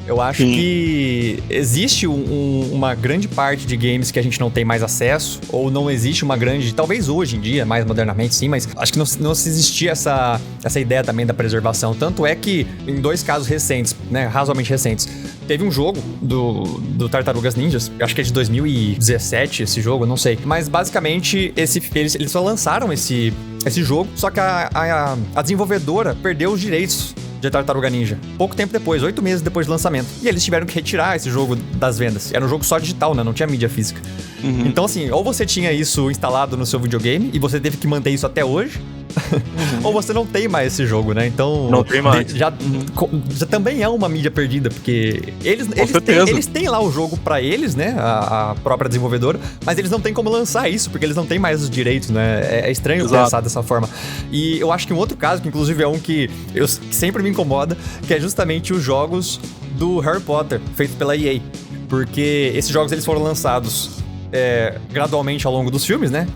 Eu acho que existe uma grande parte de games que a gente não tem mais acesso, ou não existe uma grande, talvez hoje em dia, mais modernamente sim, mas acho que não se existia essa ideia também da preservação. Tanto é que, em 2 casos recentes, né, razoavelmente recentes, teve um jogo do Tartarugas Ninjas, acho que é de 2017 esse jogo, não sei. Mas basicamente eles só lançaram esse jogo, só que a desenvolvedora perdeu os direitos de Tartaruga Ninja, pouco tempo depois, 8 meses depois do lançamento. E eles tiveram que retirar esse jogo das vendas. Era um jogo só digital, né? Não tinha mídia física. Uhum. Então, assim, ou você tinha isso instalado no seu videogame e você teve que manter isso até hoje, ou você não tem mais esse jogo, né? Então... Não tem mais. Já também é uma mídia perdida, porque eles têm lá o jogo pra eles, né? A própria desenvolvedora, mas eles não têm como lançar isso, porque eles não têm mais os direitos, né? É estranho pensar dessa forma. E eu acho que um outro caso, que inclusive é um que sempre me incomoda, que é justamente os jogos do Harry Potter, feitos pela EA. Porque esses jogos eles foram lançados gradualmente ao longo dos filmes, né?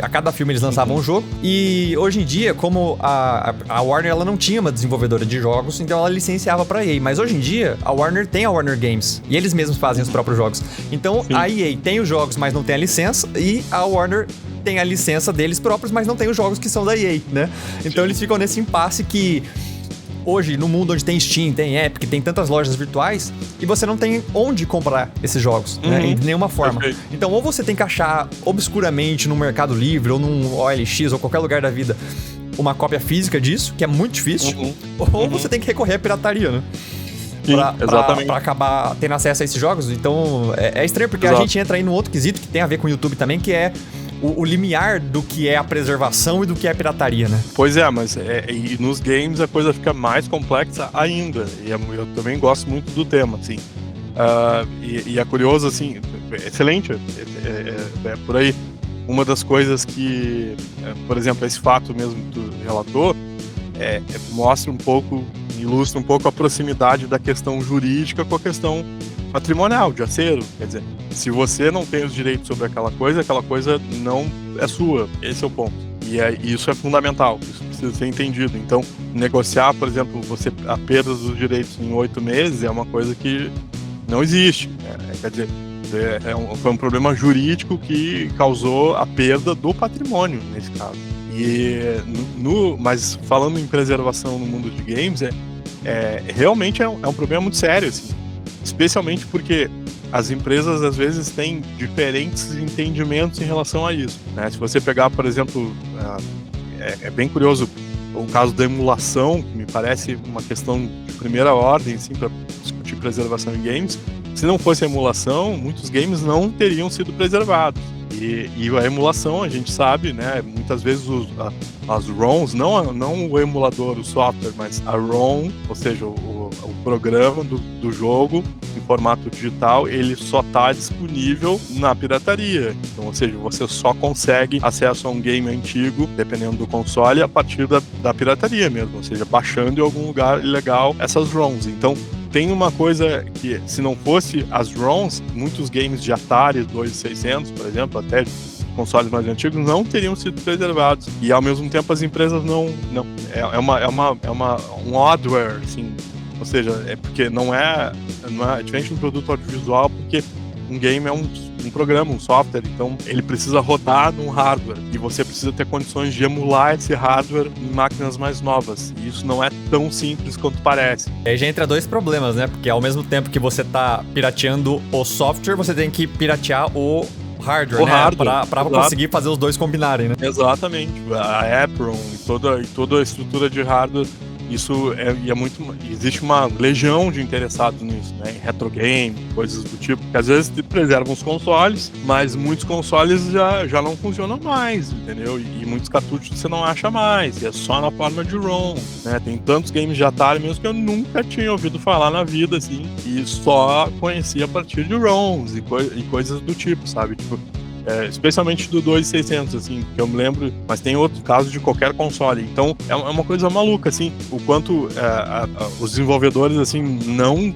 A cada filme eles lançavam um jogo. E hoje em dia, como a Warner ela não tinha uma desenvolvedora de jogos, então ela licenciava pra EA. Mas hoje em dia, a Warner tem a Warner Games. E eles mesmos fazem os próprios jogos. Então, a EA tem os jogos, mas não tem a licença. E a Warner tem a licença deles próprios, mas não tem os jogos que são da EA, né? Então eles ficam nesse impasse que... Hoje, no mundo onde tem Steam, tem Epic, tem tantas lojas virtuais, e você não tem onde comprar esses jogos, né? De nenhuma forma. Perfeito. Então, ou você tem que achar obscuramente no Mercado Livre, ou num OLX, ou qualquer lugar da vida, uma cópia física disso, que é muito difícil, ou você tem que recorrer à pirataria, né? Pra acabar tendo acesso a esses jogos. Então, é estranho, porque a gente entra aí num outro quesito que tem a ver com o YouTube também, que é o limiar do que é a preservação e do que é a pirataria, né? Pois é, mas e nos games a coisa fica mais complexa ainda. E eu também gosto muito do tema, assim. E é curioso, assim, excelente, por aí. Uma das coisas que, por exemplo, esse fato mesmo que tu relatou, mostra um pouco, ilustra um pouco a proximidade da questão jurídica com a questão patrimonial, de acervo. Quer dizer, se você não tem os direitos sobre aquela coisa não é sua. Esse é o ponto. E isso é fundamental, isso precisa ser entendido. Então, negociar, por exemplo, a perda dos direitos em 8 meses é uma coisa que não existe. Quer dizer, foi um problema jurídico que causou a perda do patrimônio, nesse caso. Mas falando em preservação no mundo de games, realmente é um problema muito sério, assim. Especialmente porque as empresas às vezes têm diferentes entendimentos em relação a isso, né? Se você pegar, por exemplo, é bem curioso o caso da emulação, que me parece uma questão de primeira ordem, assim, para discutir preservação em games. Se não fosse a emulação, muitos games não teriam sido preservados. E a emulação, a gente sabe, né? Muitas vezes as ROMs, não o emulador, o software, mas a ROM, ou seja, o programa do jogo em formato digital, ele só está disponível na pirataria. Então, ou seja, você só consegue acesso a um game antigo, dependendo do console, a partir da pirataria mesmo, ou seja, baixando em algum lugar ilegal essas ROMs. Então, tem uma coisa que, se não fosse as ROMs, muitos games de Atari 2600, por exemplo, até consoles mais antigos, não teriam sido preservados. E, ao mesmo tempo, as empresas não um hardware, assim, ou seja, é porque não é diferente do produto audiovisual, porque um game é um programa, um software, então ele precisa rodar num hardware e você precisa ter condições de emular esse hardware em máquinas mais novas, e isso não é tão simples quanto parece. Aí já entra dois problemas, né? Porque ao mesmo tempo que você tá pirateando o software, você tem que piratear o hardware, né? Pra conseguir fazer os dois combinarem, né? Exatamente. A Apron e toda a estrutura de hardware, isso é muito... Existe uma legião de interessados nisso, né? Em retro game, coisas do tipo, que às vezes preservam os consoles, mas muitos consoles já não funcionam mais, entendeu? E muitos cartuchos você não acha mais, e é só na forma de ROM, né? Tem tantos games de Atari mesmo que eu nunca tinha ouvido falar na vida, assim, e só conhecia a partir de ROMs e coisas do tipo, sabe? Tipo, especialmente do 2600, assim, que eu me lembro, mas tem outro caso de qualquer console. Então, é uma coisa maluca, assim, o quanto os desenvolvedores, assim, não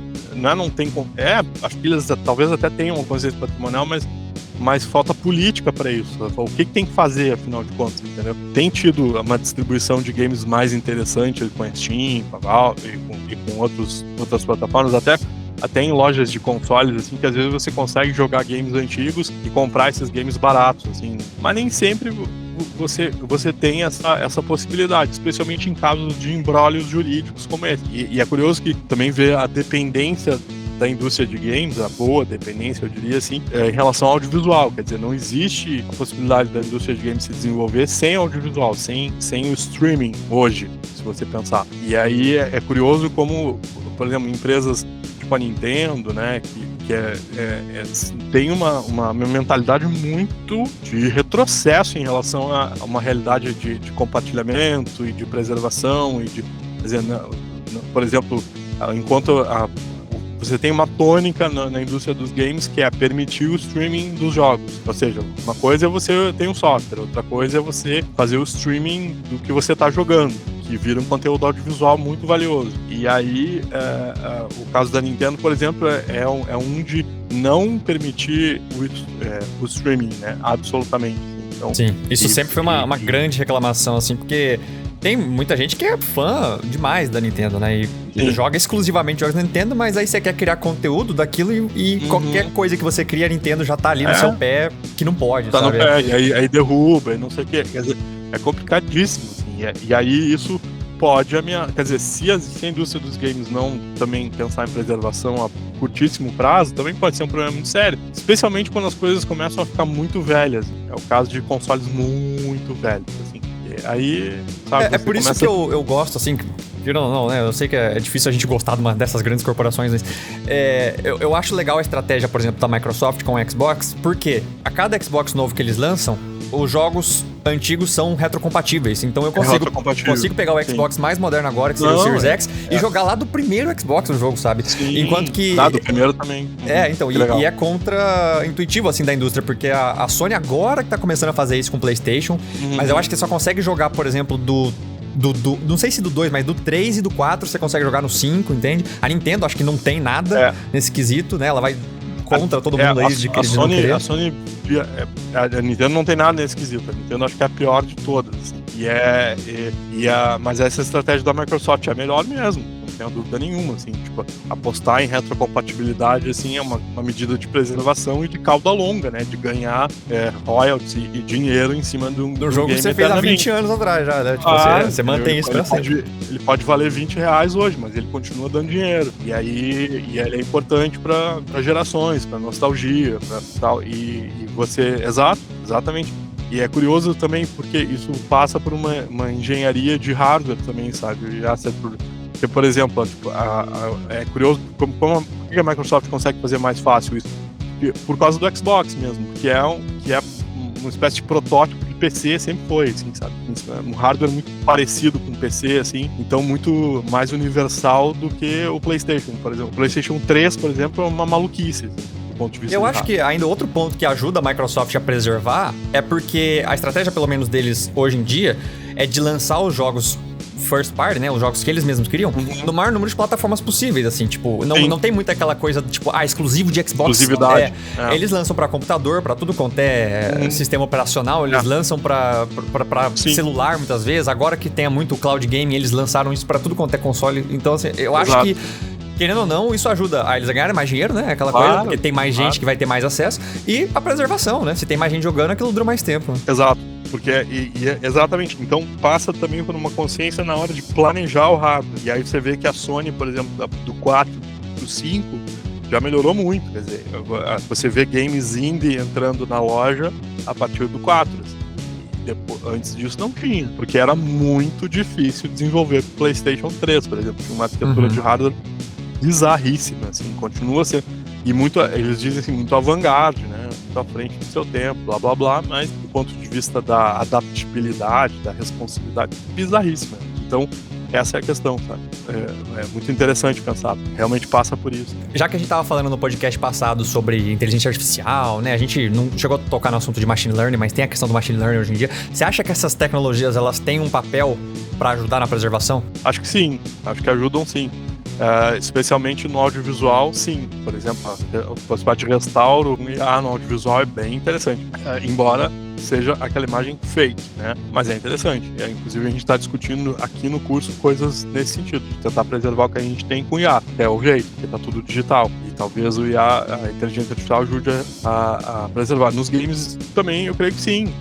tem... acho que eles talvez até tenham uma consciência patrimonial, mas falta política para isso. O que tem que fazer, afinal de contas, entendeu? Tem tido uma distribuição de games mais interessante com a Steam, com a Valve e com outras plataformas, até em lojas de consoles, assim, que às vezes você consegue jogar games antigos e comprar esses games baratos, assim, mas nem sempre você tem essa possibilidade, especialmente em casos de embrólios jurídicos como esse. E é curioso que também vê a dependência da indústria de games, a boa dependência, eu diria assim, em relação ao audiovisual. Quer dizer, não existe a possibilidade da indústria de games se desenvolver sem audiovisual, sem o streaming hoje, se você pensar. E aí é curioso como, por exemplo, empresas tipo a Nintendo, né, que tem uma mentalidade muito de retrocesso em relação a uma realidade de compartilhamento e de preservação e de, quer dizer, por exemplo, enquanto você tem uma tônica na indústria dos games que é permitir o streaming dos jogos. Ou seja, uma coisa é você ter um software, outra coisa é você fazer o streaming do que você está jogando, que vira um conteúdo audiovisual muito valioso. E aí, o caso da Nintendo, por exemplo, é um de não permitir o streaming, né? Absolutamente. Então, sim, isso sempre foi uma grande reclamação, assim, porque tem muita gente que é fã demais da Nintendo, né? E joga exclusivamente jogos da Nintendo, mas aí você quer criar conteúdo daquilo e qualquer coisa que você cria, a Nintendo já tá ali no seu pé, que não pode, tá sabe? No pé, e aí derruba, e não sei o quê. Quer dizer, é complicadíssimo, assim. E aí isso pode quer dizer, se a indústria dos games não também pensar em preservação a curtíssimo prazo, também pode ser um problema muito sério. Especialmente quando as coisas começam a ficar muito velhas. É o caso de consoles muito velhos, assim. Aí, sabe, por isso que eu gosto, assim, não, né? Eu sei que é difícil a gente gostar dessas grandes corporações, mas eu acho legal a estratégia, por exemplo, da Microsoft com o Xbox, porque a cada Xbox novo que eles lançam, os jogos antigos são retrocompatíveis. Então eu consigo pegar o Xbox mais moderno agora, que seria o Series X, e jogar lá do primeiro Xbox o jogo, sabe? Sim, enquanto que... Lá do primeiro também. Então, e é contra-intuitivo, assim, da indústria, porque a Sony agora que tá começando a fazer isso com o PlayStation, mas eu acho que você só consegue jogar, por exemplo, não sei se do 2, mas do 3 e do 4 você consegue jogar no 5, entende? A Nintendo acho que não tem nada nesse quesito, né? Ela vai contra todo mundo aí de querer não querer. A Nintendo não tem nada nesse quesito. A Nintendo acho que é a pior de todas, assim. Mas essa estratégia da Microsoft é a melhor mesmo, não tenho dúvida nenhuma, assim, tipo, apostar em retrocompatibilidade, assim, é uma medida de preservação e de cauda longa, né, de ganhar royalties e dinheiro em cima do jogo game que você fez há 20 anos atrás já, né, tipo, você mantém isso pra sempre. Ele pode valer R$20 hoje, mas ele continua dando dinheiro, e ele é importante para gerações, para nostalgia, para tal, e você, exatamente. E é curioso também porque isso passa por uma engenharia de hardware também, sabe? Porque, por exemplo, tipo, é curioso como a Microsoft consegue fazer mais fácil isso. Por causa do Xbox mesmo, que é uma espécie de protótipo de PC, sempre foi, assim, sabe? Um hardware muito parecido com o PC, assim, então muito mais universal do que o PlayStation, por exemplo. O PlayStation 3, por exemplo, é uma maluquice, assim, do ponto de vista Eu acho que ainda outro ponto que ajuda a Microsoft a preservar é porque a estratégia, pelo menos deles hoje em dia, é de lançar os jogos first party, né? Os jogos que eles mesmos criam, no maior número de plataformas possíveis, assim, tipo, não tem muito aquela coisa, tipo, exclusivo de Xbox. Exclusividade. Eles lançam pra computador, pra tudo quanto é sistema operacional, eles lançam pra celular, muitas vezes. Agora que tem muito cloud gaming, eles lançaram isso pra tudo quanto é console. Então, assim, eu acho que, querendo ou não, isso ajuda a eles a ganharem mais dinheiro, né? Aquela coisa, porque tem mais gente que vai ter mais acesso. E a preservação, né? Se tem mais gente jogando, aquilo dura mais tempo. Exato. Porque, exatamente, então passa também por uma consciência na hora de planejar o hardware. E aí você vê que a Sony, por exemplo, do 4 pro 5, já melhorou muito. Quer dizer, você vê games indie entrando na loja a partir do 4. Antes disso não tinha, porque era muito difícil desenvolver pro PlayStation 3, por exemplo. Tinha uma arquitetura de hardware bizarríssima, assim, continua sendo. E muito, eles dizem assim, muito avant-garde, né? Muito à frente do seu tempo, blá blá blá, mas do ponto de vista da adaptabilidade, da responsividade, bizarríssima. Então, essa é a questão, sabe? É muito interessante pensar, realmente passa por isso. Já que a gente tava falando no podcast passado sobre inteligência artificial, né? A gente não chegou a tocar no assunto de machine learning, mas tem a questão do machine learning hoje em dia. Você acha que essas tecnologias, elas têm um papel para ajudar na preservação? Acho que sim, acho que ajudam sim. Especialmente no audiovisual, sim. Por exemplo, a possibilidade de restauro no audiovisual é bem interessante. Embora seja aquela imagem fake, né? Mas é interessante. Inclusive, a gente está discutindo aqui no curso coisas nesse sentido, de tentar preservar o que a gente tem com o IA. É o jeito, porque está tudo digital. E talvez o IA, a inteligência artificial, ajude a preservar. Nos games também, eu creio que sim.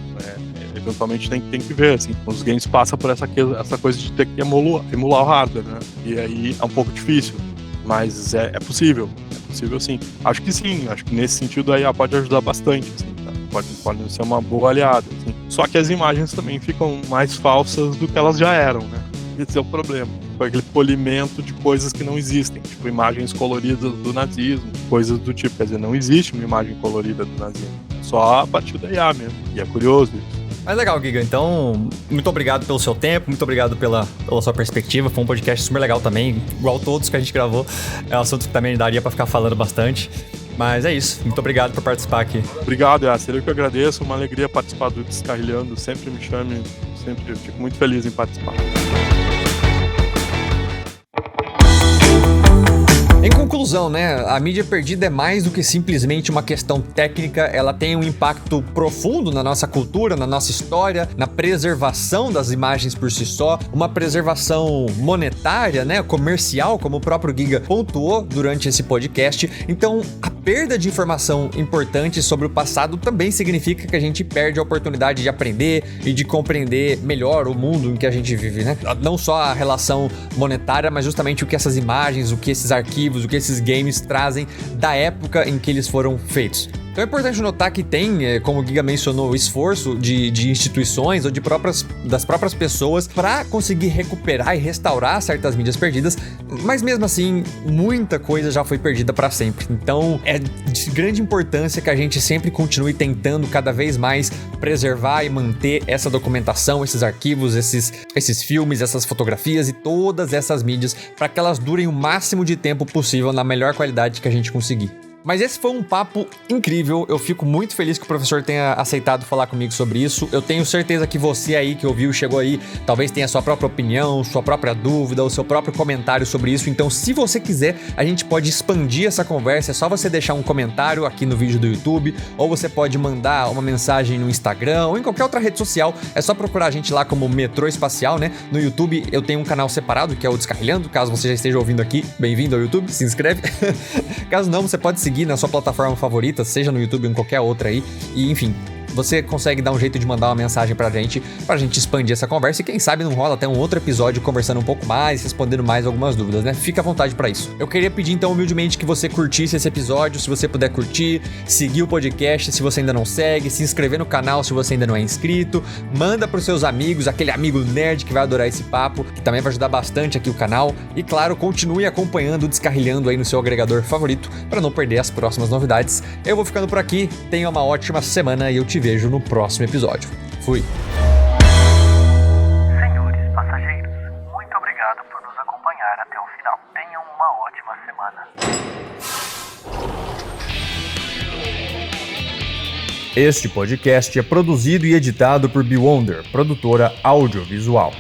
Eventualmente tem que ver, assim. Os games passam por essa coisa de ter que emular o hardware, né? E aí é um pouco difícil, mas é possível sim. Acho que sim, acho que nesse sentido a IA pode ajudar bastante, assim, tá? Pode ser uma boa aliada, assim. Só que as imagens também ficam mais falsas do que elas já eram, né? Esse é o problema. Foi aquele polimento de coisas que não existem, tipo imagens coloridas do nazismo, coisas do tipo, quer dizer, não existe uma imagem colorida do nazismo, só a partir da IA mesmo, e é curioso isso. Mas legal, Giga. Então, muito obrigado pelo seu tempo, muito obrigado pela sua perspectiva. Foi um podcast super legal também, igual todos que a gente gravou. É um assunto que também daria pra ficar falando bastante. Mas é isso. Muito obrigado por participar aqui. Obrigado, Yasser. Eu que agradeço. Uma alegria participar do Descarrilhando. Sempre me chame. Sempre fico muito feliz em participar. Em conclusão, né, a mídia perdida é mais do que simplesmente uma questão técnica, ela tem um impacto profundo na nossa cultura, na nossa história, na preservação das imagens por si só, uma preservação monetária, né, comercial, como o próprio Giga pontuou durante esse podcast. Então, a perda de informação importante sobre o passado também significa que a gente perde a oportunidade de aprender e de compreender melhor o mundo em que a gente vive, né? Não só a relação monetária, mas justamente o que essas imagens, o que esses arquivos, o que esses games trazem da época em que eles foram feitos. Então é importante notar que tem, como o Giga mencionou, o esforço de instituições ou das próprias pessoas para conseguir recuperar e restaurar certas mídias perdidas, mas mesmo assim, muita coisa já foi perdida para sempre. Então é de grande importância que a gente sempre continue tentando cada vez mais preservar e manter essa documentação, esses arquivos, esses filmes, essas fotografias e todas essas mídias para que elas durem o máximo de tempo possível na melhor qualidade que a gente conseguir. Mas esse foi um papo incrível, eu fico muito feliz que o professor tenha aceitado falar comigo sobre isso. Eu tenho certeza que você aí que ouviu, chegou aí, talvez tenha sua própria opinião, sua própria dúvida, o seu próprio comentário sobre isso. Então, se você quiser, a gente pode expandir essa conversa, é só você deixar um comentário aqui no vídeo do YouTube, ou você pode mandar uma mensagem no Instagram, ou em qualquer outra rede social, é só procurar a gente lá como Metrô Espacial, né? No YouTube eu tenho um canal separado, que é o Descarrilhando, caso você já esteja ouvindo aqui, bem-vindo ao YouTube, se inscreve. Caso não, você pode seguir na sua plataforma favorita, seja no YouTube ou em qualquer outra aí, e enfim, você consegue dar um jeito de mandar uma mensagem pra gente expandir essa conversa e quem sabe não rola até um outro episódio conversando um pouco mais, respondendo mais algumas dúvidas, né? Fica à vontade pra isso. Eu queria pedir então humildemente que você curtisse esse episódio, se você puder curtir, seguir o podcast se você ainda não segue, se inscrever no canal se você ainda não é inscrito, manda pros seus amigos, aquele amigo nerd que vai adorar esse papo, que também vai ajudar bastante aqui o canal, e claro, continue acompanhando o Descarrilhando aí no seu agregador favorito pra não perder as próximas novidades. Eu vou ficando por aqui, tenha uma ótima semana e eu te vejo no próximo episódio. Fui! Senhores passageiros, muito obrigado por nos acompanhar até o final. Tenham uma ótima semana. Este podcast é produzido e editado por Beyonder, produtora audiovisual.